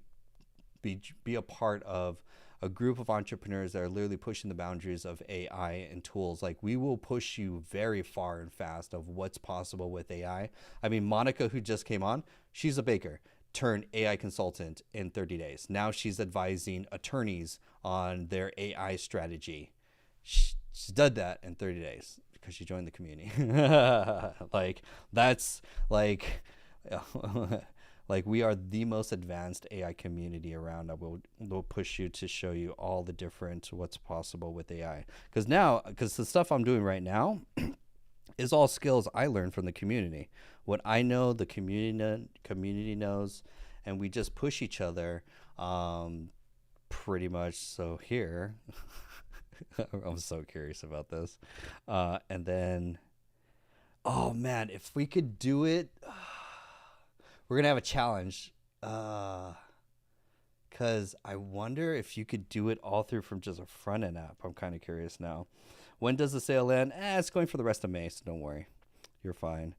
be a part of a group of entrepreneurs that are literally pushing the boundaries of AI and tools. Like, we will push you very far and fast of what's possible with AI. I mean, Monica, who just came on, she's a baker turned AI consultant in 30 days. Now she's advising attorneys on their AI strategy. She's done that in 30 days because she joined the community. Like, that's like... like, we are the most advanced AI community around. We'll push you to show you all the different what's possible with AI. Because the stuff I'm doing right now is all skills I learned from the community. What I know, the community knows, and we just push each other pretty much. So here, I'm so curious about this. And then, oh man, if we could do it... We're going to have a challenge, because I wonder if you could do it all through from just a front-end app. I'm kind of curious now. When does the sale end? It's going for the rest of May, so don't worry. You're fine.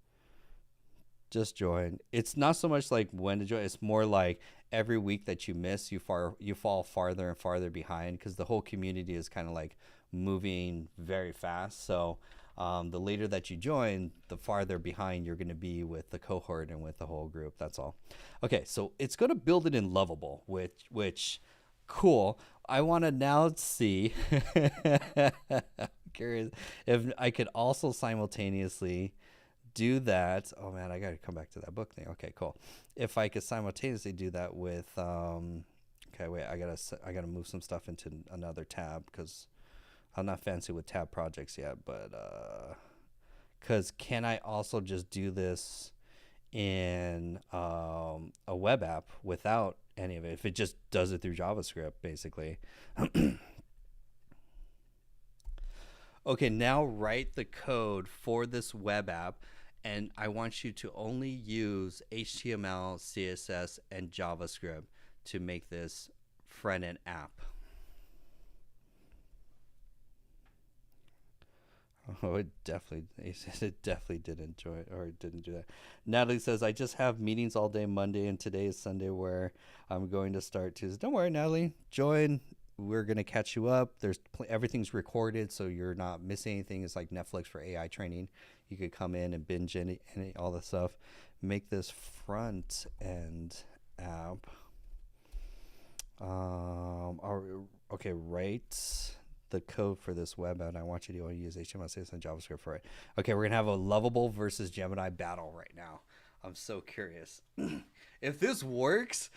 Just join. It's not so much like when to join. It's more like every week that you miss, you fall farther and farther behind, because the whole community is kind of like moving very fast. So... the later that you join, the farther behind you're going to be with the cohort and with the whole group. That's all. Okay, so it's going to build it in Lovable, which cool. I want to now see curious if I could also simultaneously do that. Oh man, I got to come back to that book thing. Okay, cool. If I could simultaneously do that with okay, wait, I got to move some stuff into another tab, because I'm not fancy with tab projects yet, but because can I also just do this in a web app without any of it? If it just does it through JavaScript, basically. Okay, now write the code for this web app, and I want you to only use HTML, CSS, and JavaScript to make this front-end app. Oh, it definitely did enjoy it, or didn't do that. Natalie says, I just have meetings all day Monday, and today is Sunday where I'm going to start Tuesday. Don't worry, Natalie. Join. We're going to catch you up. Everything's recorded, so you're not missing anything. It's like Netflix for AI training. You could come in and binge all the stuff. Make this front end app. Okay, right. The code for this web, and I want you to only use HTML, CSS, and JavaScript for it. Okay, we're gonna have a Lovable versus Gemini battle right now. I'm so curious. If this works,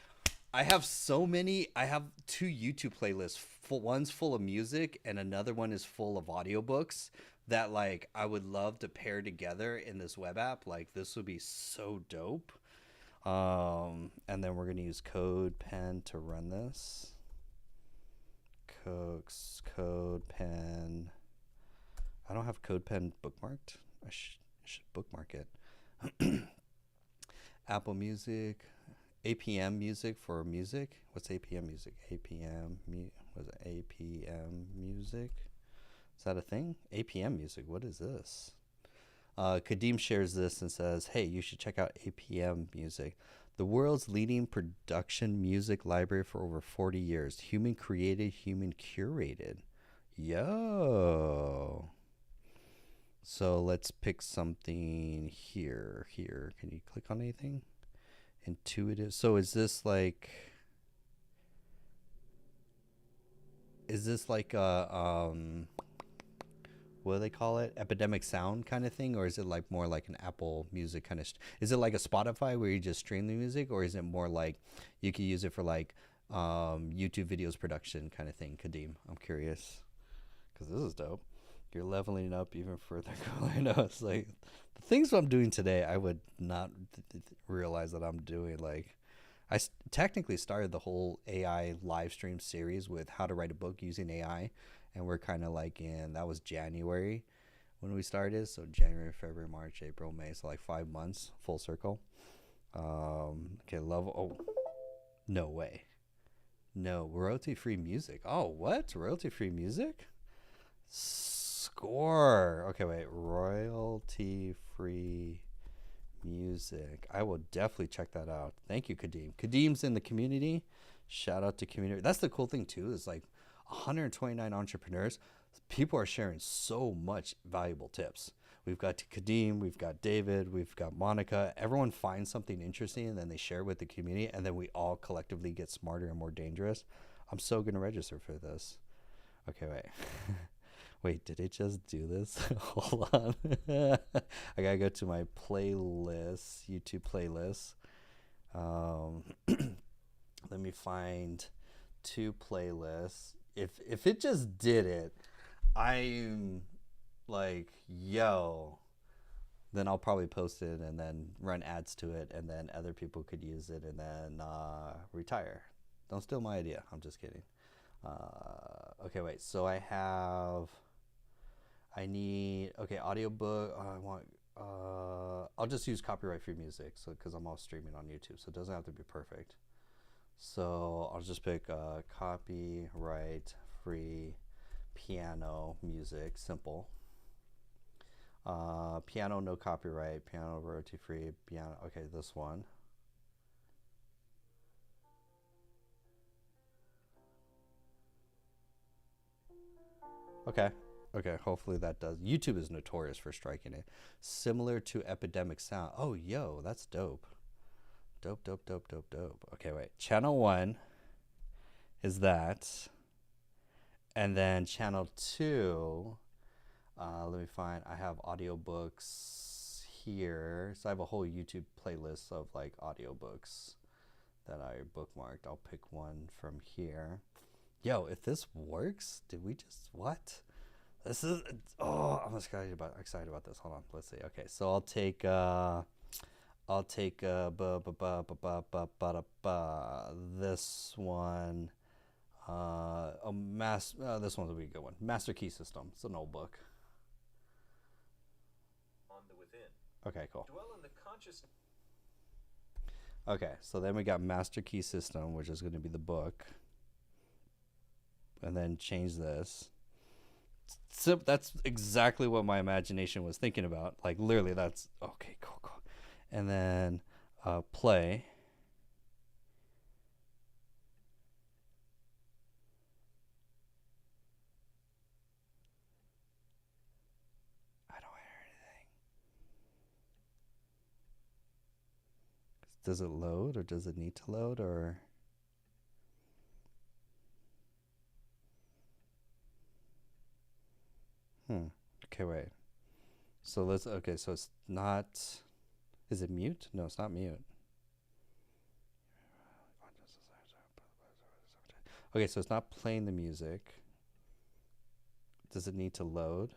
I have two YouTube playlists. One's full of music, and another one is full of audiobooks that like I would love to pair together in this web app. Like, this would be so dope. And then we're gonna use CodePen to run this. CodePen. I don't have CodePen bookmarked. I should bookmark it. Apple Music, APM Music for music. What's APM Music? Was it APM Music? Is that a thing? APM Music. What is this? Kadeem shares this and says, "Hey, you should check out APM Music. The world's leading production music library for over 40 years. Human created, human curated." Yo. So let's pick something here. Can you click on anything? Intuitive. So is this is this like a what do they call it? Epidemic Sound kind of thing, or is it like more like an Apple Music kind of? Is it like a Spotify where you just stream the music, or is it more like you can use it for like YouTube videos production kind of thing? Kadeem, I'm curious because this is dope. You're leveling up even further. I know it's like the things I'm doing today. I would not realize that I'm doing. Like I technically started the whole AI live stream series with how to write a book using AI. And we're kind of like that was January when we started. So January, February, March, April, May. So like 5 months, full circle. Okay, level. Oh, no way. No, royalty-free music. Oh, what? Royalty-free music? Score. Okay, wait. Royalty-free music. I will definitely check that out. Thank you, Kadeem. Kadeem's in the community. Shout out to community. That's the cool thing, too, is like 129 entrepreneurs. People are sharing so much valuable tips. We've got Kadeem, we've got David, we've got Monica. Everyone finds something interesting and then they share with the community, and then we all collectively get smarter and more dangerous. I'm so going to register for this. Okay, wait. Wait, did it just do this? Hold on. I got to go to my playlist, YouTube playlist. Let me find 2 playlists. If it just did it, I'm like, yo, then I'll probably post it and then run ads to it, and then other people could use it and then retire. Don't steal my idea. I'm just kidding. Okay, wait. So I need audiobook. I'll just use copyright-free music, so because I'm all streaming on YouTube, so it doesn't have to be perfect. So I'll just pick copyright-free piano music, simple. Piano, no copyright. Piano, royalty-free. Piano. Okay, this one. Okay. Okay, hopefully that does. YouTube is notorious for striking it. Similar to Epidemic Sound. Oh, yo, that's dope. Dope. Okay, wait. Channel 1 is that. And then channel 2, let me find. I have audiobooks here. So I have a whole YouTube playlist of like audiobooks that I bookmarked. I'll pick one from here. Yo, if this works, did we just what? This is I'm excited about this. Hold on, let's see. Okay, so I'll take this one. This one will be a good one. Master Key System. It's an old book. On the within. Okay, cool. Dwell in the conscious. Okay, so then we got Master Key System, which is going to be the book. And then change this. So that's exactly what my imagination was thinking about. Like literally that's okay, cool. And then play. I don't hear anything. Does it load, or does it need to load, or? Okay, wait. So so it's not, is it mute? No, it's not mute. Okay, so it's not playing the music. Does it need to load?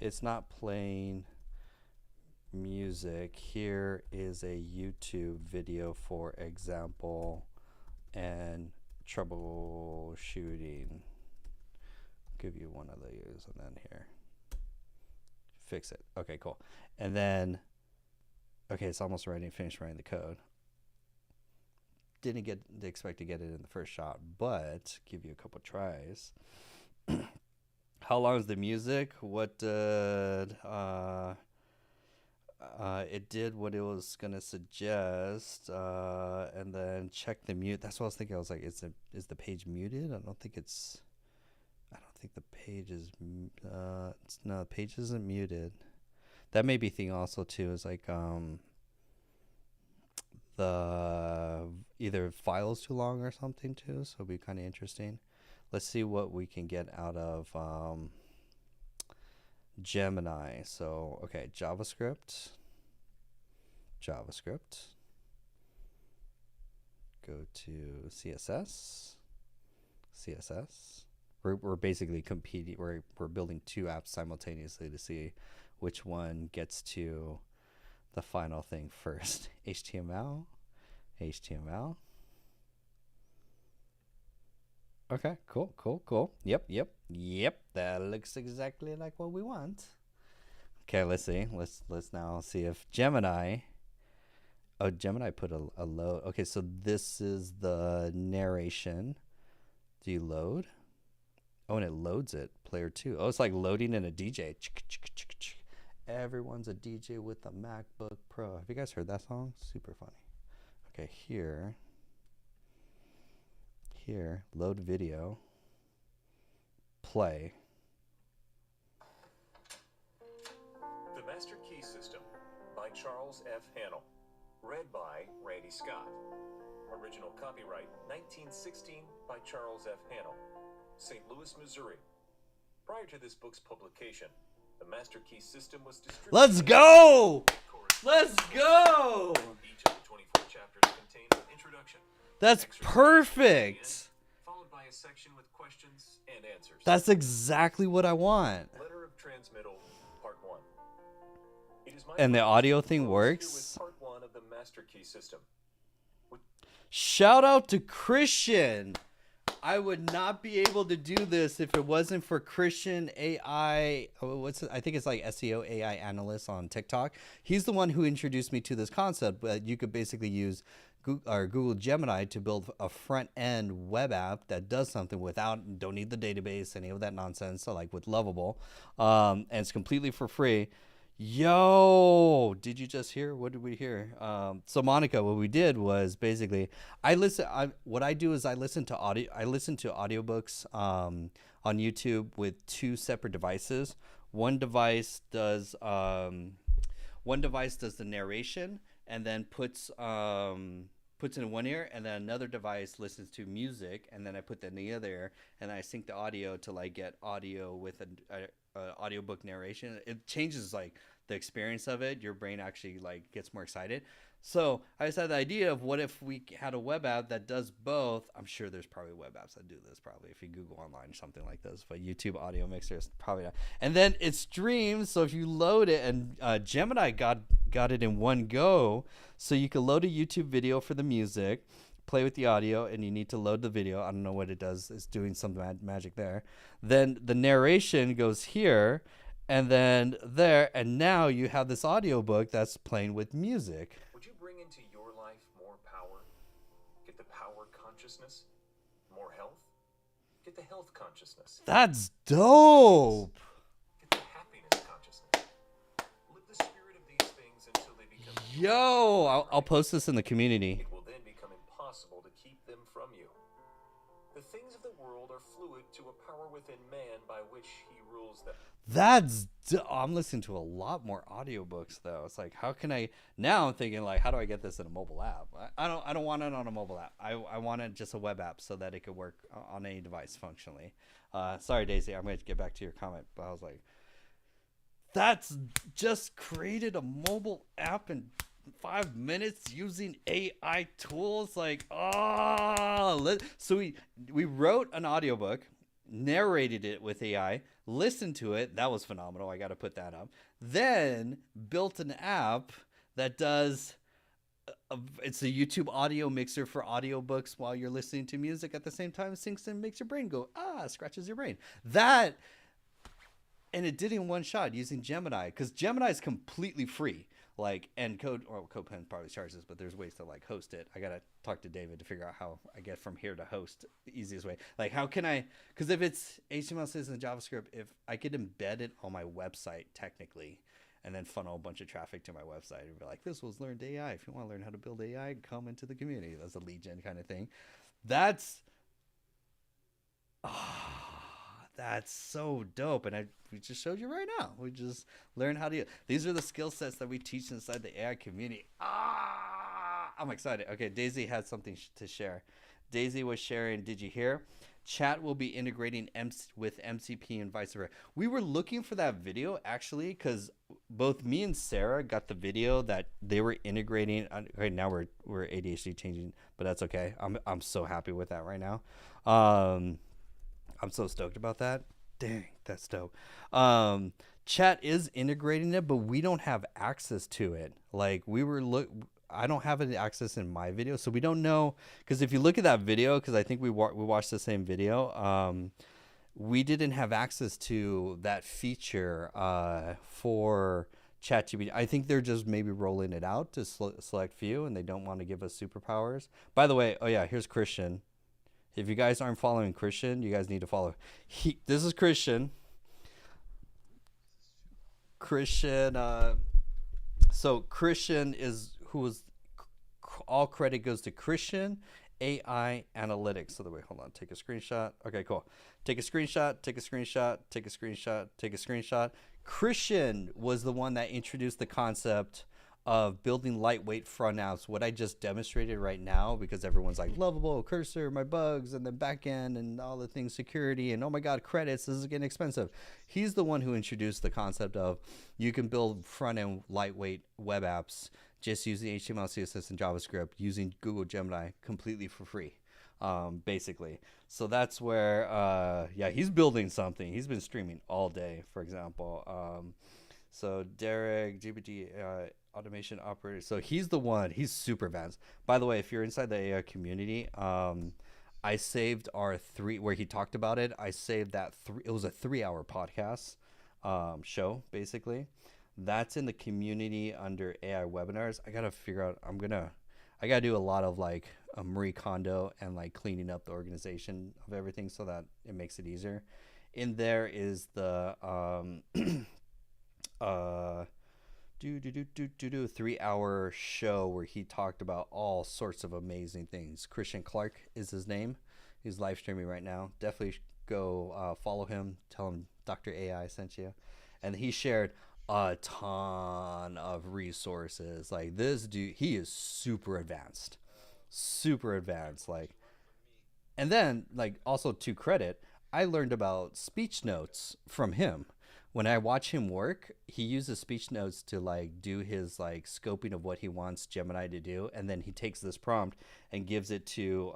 It's not playing music. Here is a YouTube video, for example, and troubleshooting. Give you one of these, and then here, fix it. Okay, cool. And then, okay, it's almost ready. Finished writing the code. Didn't expect to get it in the first shot, but give you a couple tries. How long is the music? What did it did what it was gonna suggest, and then check the mute. That's what I was thinking. I was like, is the page muted? I don't think the page is. No, the page isn't muted. That may be thing also too. Is like the either file's too long or something too, so it'll be kind of interesting. Let's see what we can get out of Gemini. So okay, JavaScript, go to CSS. We're basically competing. We're building two apps simultaneously to see which one gets to the final thing first. HTML. Okay, cool. Yep. That looks exactly like what we want. Okay, let's see. Let's now see if Gemini. Oh, Gemini put a load. Okay, so this is the narration. Do you load? Oh, and it loads it. Player 2. Oh, it's like loading in a DJ. Everyone's a DJ with a MacBook Pro. Have you guys heard that song? Super funny. Okay, here, load video, play. The Master Key System by Charles F. Hannell. Read by Randy Scott. Original copyright 1916 by Charles F. Hannell. St. Louis, Missouri. Prior to this book's publication, the Master Key System was distributed. Let's go! Let's go! Each of the 24 chapters contains an introduction. That's perfect. Followed by a section with questions and answers. That's exactly what I want. Letter of Transmittal, Part 1. It is my And the pleasure audio to thing introduce works. you with Part 1 of the Master Key System. Shout out to Christian. I would not be able to do this if it wasn't for Christian AI. I think it's like SEO AI analyst on TikTok. He's the one who introduced me to this concept. But you could basically use Google Gemini to build a front end web app that does something don't need the database, any of that nonsense. So like with Lovable, and it's completely for free. Yo, did you just hear? What did we hear? So Monica, what we did was basically what I do is I listen to audiobooks on YouTube with two separate devices. One device does the narration and then puts it in one ear, and then another device listens to music, and then I put that in the other ear, and I sync the audio to like get audio with a audiobook narration. It changes like the experience of it. Your brain actually like gets more excited. So I just had the idea of what if we had a web app that does both. I'm sure there's probably web apps that do this, probably if you Google online or something like this, but YouTube audio mixer is probably not. And then it streams, so if you load it, and Gemini got it in one go, so you can load a YouTube video for the music, play with the audio, and you need to load the video. I don't know what it does. It's doing some magic there. Then the narration goes here, and then there, and now you have this audiobook that's playing with music. Would you bring into your life more power? Get the power consciousness? More health? Get the health consciousness. That's dope. Get the happiness consciousness. Live the spirit of these things until they become... Yo, I'll post this in the community. It will then become impossible to keep them from you. The things of the world are fluid to a power within man by which he rules them. I'm listening to a lot more audiobooks though. It's like, how can I now? I'm thinking like, how do I get this in a mobile app? I don't want it on a mobile app. I want it just a web app so that it could work on any device functionally. Sorry, Daisy, I'm going to get back to your comment, but I was like, that's just created a mobile app in 5 minutes using AI tools. Like, so we wrote an audiobook, narrated it with AI, listened to it. That was phenomenal. I got to put that up. Then built an app that does it's a YouTube audio mixer for audiobooks while you're listening to music at the same time. It syncs and makes your brain go, scratches your brain. That, and it did in one shot using Gemini, because Gemini is completely free. Like, and CodePen probably charges, but there's ways to like host it. I gotta talk to David to figure out how I get from here to host the easiest way. Like, how can I? Because if it's HTML, CSS, and JavaScript, if I could embed it on my website technically, and then funnel a bunch of traffic to my website and be like, this was Learned AI. If you want to learn how to build AI, come into the community. That's a lead gen kind of thing. That's so dope. And we just showed you right now. We just learned how to. These are the skill sets that we teach inside the AI community. I'm excited. Okay, Daisy had something to share. Daisy was sharing, did you hear? Chat will be integrating with MCP and vice versa. We were looking for that video actually because both me and Sarah got the video that they were integrating. Okay, now we're ADHD changing, but that's okay. I'm so happy with that right now. I'm so stoked about that. Dang, that's dope. Chat is integrating it, but we don't have access to it. Like I don't have any access in my video, so we don't know. Because if you look at that video, because I think we watched the same video, we didn't have access to that feature for ChatGPT. I think they're just maybe rolling it out to select few, and they don't want to give us superpowers. By the way, oh yeah, here's Christian. If you guys aren't following Christian, you guys need to follow. This is Christian. So Christian is who was all credit goes to Christian AI Analytics. So the way, hold on, take a screenshot. Okay, cool. Take a screenshot, take a screenshot, take a screenshot, take a screenshot. Christian was the one that introduced the concept of building lightweight front apps, what I just demonstrated right now, because everyone's like Lovable, Cursor, my bugs, and then backend and all the things, security, and oh my God, credits, this is getting expensive. He's the one who introduced the concept of you can build front end lightweight web apps just using HTML, CSS, and JavaScript using Google Gemini completely for free, basically. So that's where, yeah, he's building something. He's been streaming all day, for example. So Derek, GPT, automation operator. So he's the one. He's super advanced. By the way, if you're inside the AI community, I saved our where he talked about it. I saved that it was a 3-hour podcast show, basically. That's in the community under AI webinars. I gotta figure out. I gotta do a lot of like Marie Kondo and like cleaning up the organization of everything so that it makes it easier. In there is the 3-hour show where he talked about all sorts of amazing things. Christian Clark is his name. He's live streaming right now. Definitely go follow him. Tell him Dr. AI sent you. And he shared a ton of resources. Like this dude, he is super advanced. Like, and then like also to credit, I learned about speech notes from him. When I watch him work, he uses speech notes to like do his like scoping of what he wants Gemini to do, and then he takes this prompt and gives it to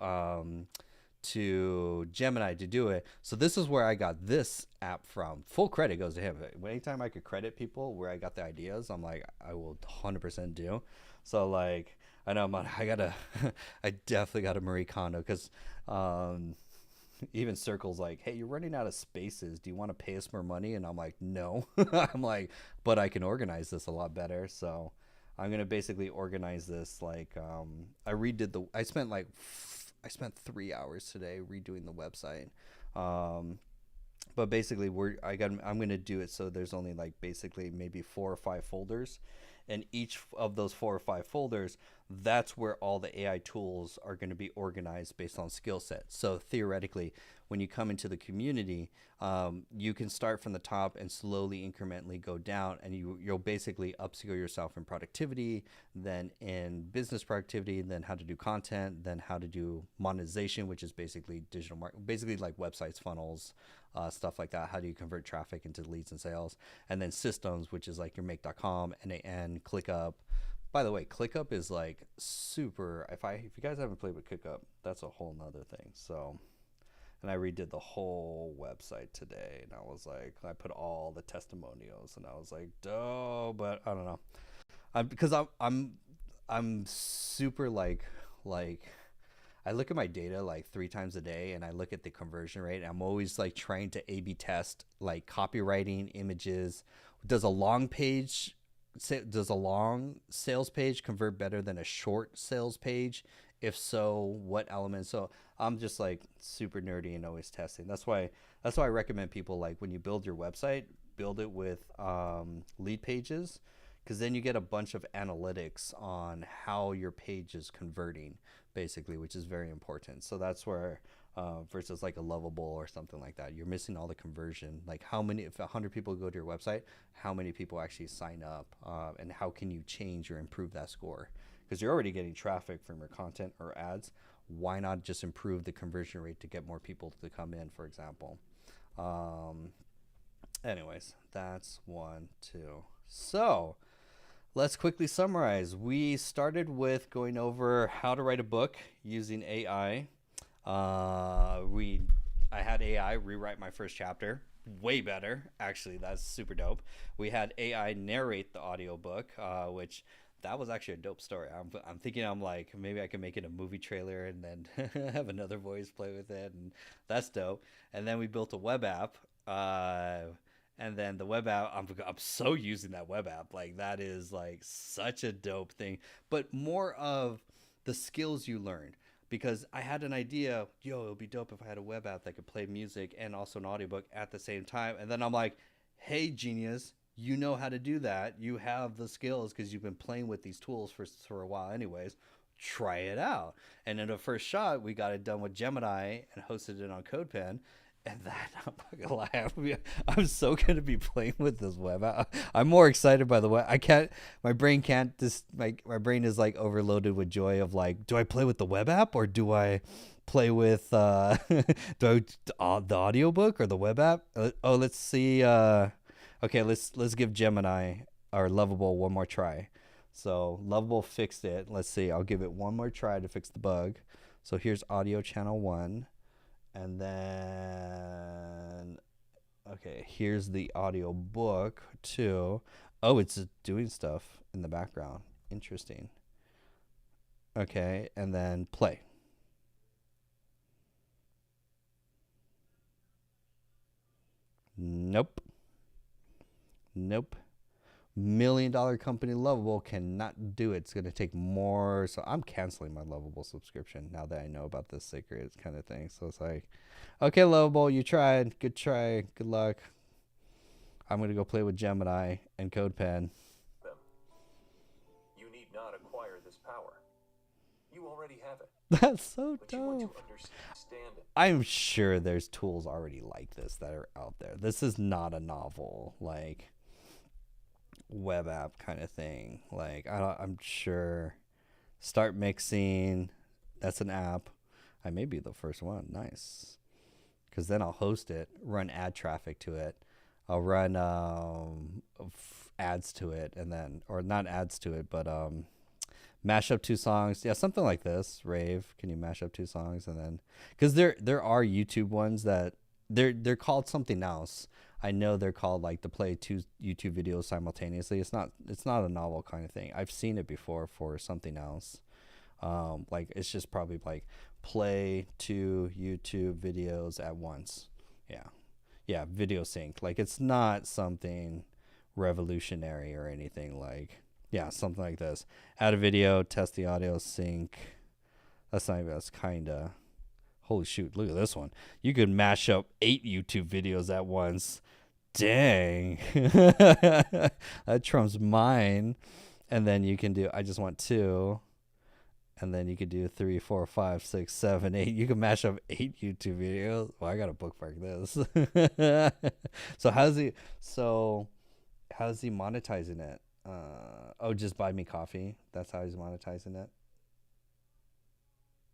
Gemini to do it. So this is where I got this app from. Full credit goes to him. Anytime I could credit people where I got the ideas, I'm like, I will 100% do. So like, I know I definitely got a Marie Kondo because even Circle's like, hey, you're running out of spaces. Do you want to pay us more money? And I'm like, no. I'm like, but I can organize this a lot better. So I'm going to basically organize this. Like, I spent 3 hours today redoing the website. But basically I'm going to do it so there's only like basically maybe 4 or 5 folders. And each of those 4 or 5 folders, that's where all the AI tools are going to be organized based on skill set. So theoretically, when you come into the community, you can start from the top and slowly incrementally go down, and you'll basically upskill yourself in productivity, then in business productivity, then how to do content, then how to do monetization, which is basically digital marketing, basically like websites, funnels, stuff like that. How do you convert traffic into leads and sales? And then systems, which is like your Make.com, NAN, ClickUp. By the way, ClickUp is like super. If you guys haven't played with ClickUp, that's a whole nother thing. So, and I redid the whole website today, and I was like, I put all the testimonials, and I was like, dope. But I don't know, because I'm super like. I look at my data like 3 times a day, and I look at the conversion rate. I'm always like trying to A/B test like copywriting, images. Does a long sales page convert better than a short sales page? If so, what elements? So I'm just like super nerdy and always testing. That's why I recommend people, like, when you build your website, build it with lead pages, because then you get a bunch of analytics on how your page is converting, basically, which is very important. So that's where versus like a Lovable or something like that, you're missing all the conversion. Like, if 100 people go to your website, how many people actually sign up, and how can you change or improve that score? because you're already getting traffic from your content or ads. Why not just improve the conversion rate to get more people to come in, for example? Anyways, that's 1, 2. So let's quickly summarize. We started with going over how to write a book using AI. I had AI rewrite my first chapter. Way better, actually. That's super dope. We had AI narrate the audiobook, which that was actually a dope story. I'm thinking, I'm like, maybe I can make it a movie trailer and then have another voice play with it, and that's dope. And then we built a web app, and then the web app, I'm so using that web app. Like, that is like such a dope thing, but more of the skills you learn. Because I had an idea, it would be dope if I had a web app that could play music and also an audiobook at the same time. And then I'm like, hey, genius, you know how to do that. You have the skills because you've been playing with these tools for a while anyways. Try it out. And in the first shot, we got it done with Gemini and hosted it on CodePen. And that, I'm not gonna lie, I'm so gonna be playing with this web. I'm more excited by the way. My brain can't just, my brain is like overloaded with joy of like, do I play with the web app or do I play with the audiobook or the web app? Let's see. Okay, let's give Gemini or Lovable one more try. So Lovable fixed it. Let's see. I'll give it one more try to fix the bug. So here's audio channel 1. And then, okay, here's the audio book 2. Oh, it's doing stuff in the background. Interesting. Okay, and then play. Nope. $1 million company Lovable cannot do it. It's going to take more. So I'm canceling my Lovable subscription now that I know about this secret kind of thing. So it's like, okay, Lovable, you tried. Good try. Good luck. I'm going to go play with Gemini and CodePen. You need not acquire this power. You already have it. That's so But you want dope. to understand it. I'm sure there's tools already like this that are out there. This is not a novel, like, web app kind of thing. Like, I'm sure Start Mixing, that's an app. I may be the first one. Nice. Because then I'll host it, run ad traffic to it. I'll run ads to it, and then, or not ads to it, but mash up 2 songs. Yeah, something like this. Rave, can you mash up 2 songs? And then, because there are YouTube ones that they're called something else. I know they're called like to play 2 YouTube videos simultaneously. It's not a novel kind of thing. I've seen it before for something else. Like, it's just probably like play 2 YouTube videos at once. Yeah, video sync. Like, it's not something revolutionary or anything. Like, yeah, something like this. Add a video, test the audio, sync. That's kinda. Holy shoot, look at this one. You could mash up 8 YouTube videos at once. Dang. That trumps mine. And then you can do, I just want 2. And then you could do 3, 4, 5, 6, 7, 8. You can mash up 8 YouTube videos. Well, I got to bookmark this. So how's he monetizing it? Just buy me coffee. That's how he's monetizing it.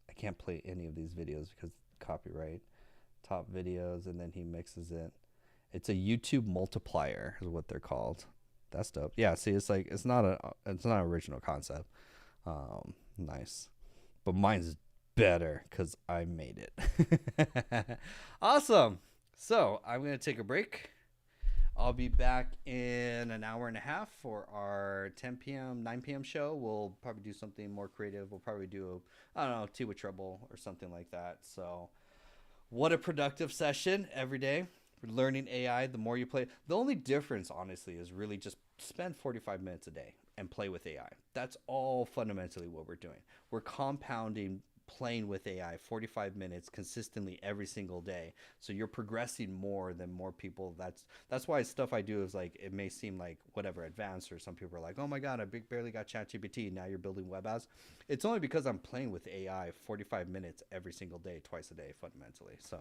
I can't play any of these videos because copyright. Top videos, and then he mixes it. It's a YouTube multiplier is what they're called. That's dope. Yeah, see, it's like it's not an original concept. Nice. But mine's better because I made it. Awesome. So I'm gonna take a break. I'll be back in an hour and a half for our 10 p.m., 9 p.m. show. We'll probably do something more creative. We'll probably do, Tea with Trouble or something like that. So what a productive session every day. We're learning AI. The more you play, the only difference, honestly, is really just spend 45 minutes a day and play with AI. That's all fundamentally what we're doing. We're compounding playing with AI 45 minutes consistently every single day. So you're progressing more than more people. That's why stuff I do is like, it may seem like whatever advanced, or some people are like, oh my God, I barely got ChatGPT. Now you're building web apps. It's only because I'm playing with AI 45 minutes every single day, twice a day, fundamentally. So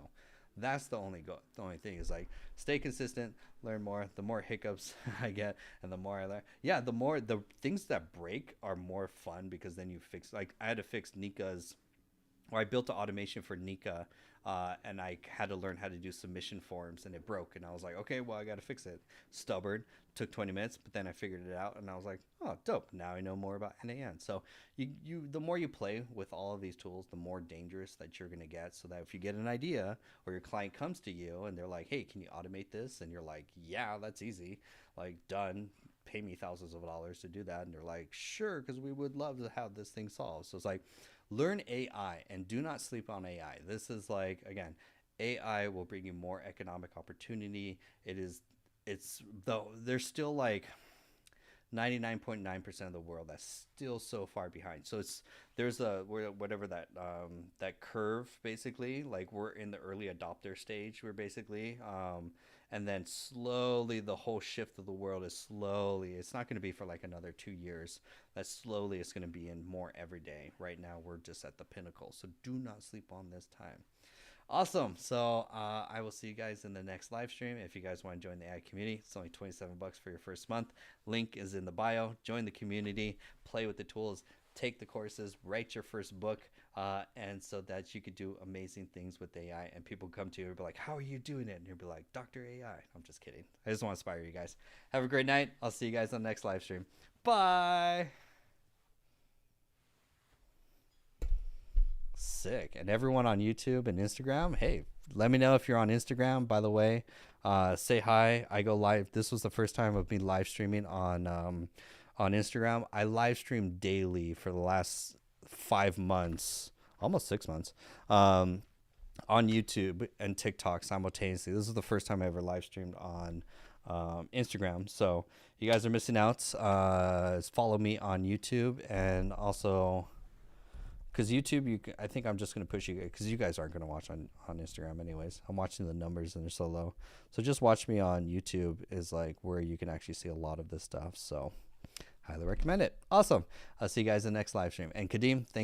That's the only thing is like stay consistent, learn more. The more hiccups I get and the more I learn, yeah, the more the things that break are more fun, because then you fix, like I had to fix Nika's, or I built an automation for Nika, and I had to learn how to do submission forms, and it broke, and I was like, okay, well, I got to fix it. Stubborn, took 20 minutes, but then I figured it out, and I was like, oh, dope. Now I know more about NAN. So the more you play with all of these tools, the more dangerous that you're going to get, so that if you get an idea or your client comes to you and they're like, hey, can you automate this? And you're like, yeah, that's easy. Like, done. Pay me thousands of dollars to do that. And they're like, sure, because we would love to have this thing solved. So it's like, learn AI and do not sleep on AI. This is like, again, AI will bring you more economic opportunity. There's still like 99.9% of the world that's still so far behind. So there's whatever that curve, basically, like we're in the early adopter stage. We're basically, and then slowly the whole shift of the world is slowly, it's not going to be for like another 2 years. That slowly it's going to be in more every day. Right now we're just at the pinnacle. So do not sleep on this time. Awesome. So I will see you guys in the next live stream. If you guys want to join the AI community, it's only $27 for your first month. Link is in the bio. Join the community, play with the tools, take the courses, write your first book, and so that you could do amazing things with AI. And people come to you and be like, how are you doing it? And you'll be like, Dr. AI. I'm just kidding. I just want to inspire you guys. Have a great night. I'll see you guys on the next live stream. Bye. Sick. And everyone on YouTube and Instagram, hey, let me know if you're on Instagram, by the way. Say hi. I go live. This was the first time of me live streaming on Instagram. I live stream daily for the last 5 months, almost 6 months, on YouTube and TikTok simultaneously. This is the first time I ever live streamed on Instagram. So you guys are missing out. Follow me on YouTube, and also, because YouTube, I think I'm just going to push you, because you guys aren't going to watch on Instagram anyways. I'm watching the numbers and they're so low. So just watch me on YouTube is like where you can actually see a lot of this stuff. So highly recommend it. Awesome. I'll see you guys in the next live stream. And Kadeem, thank you.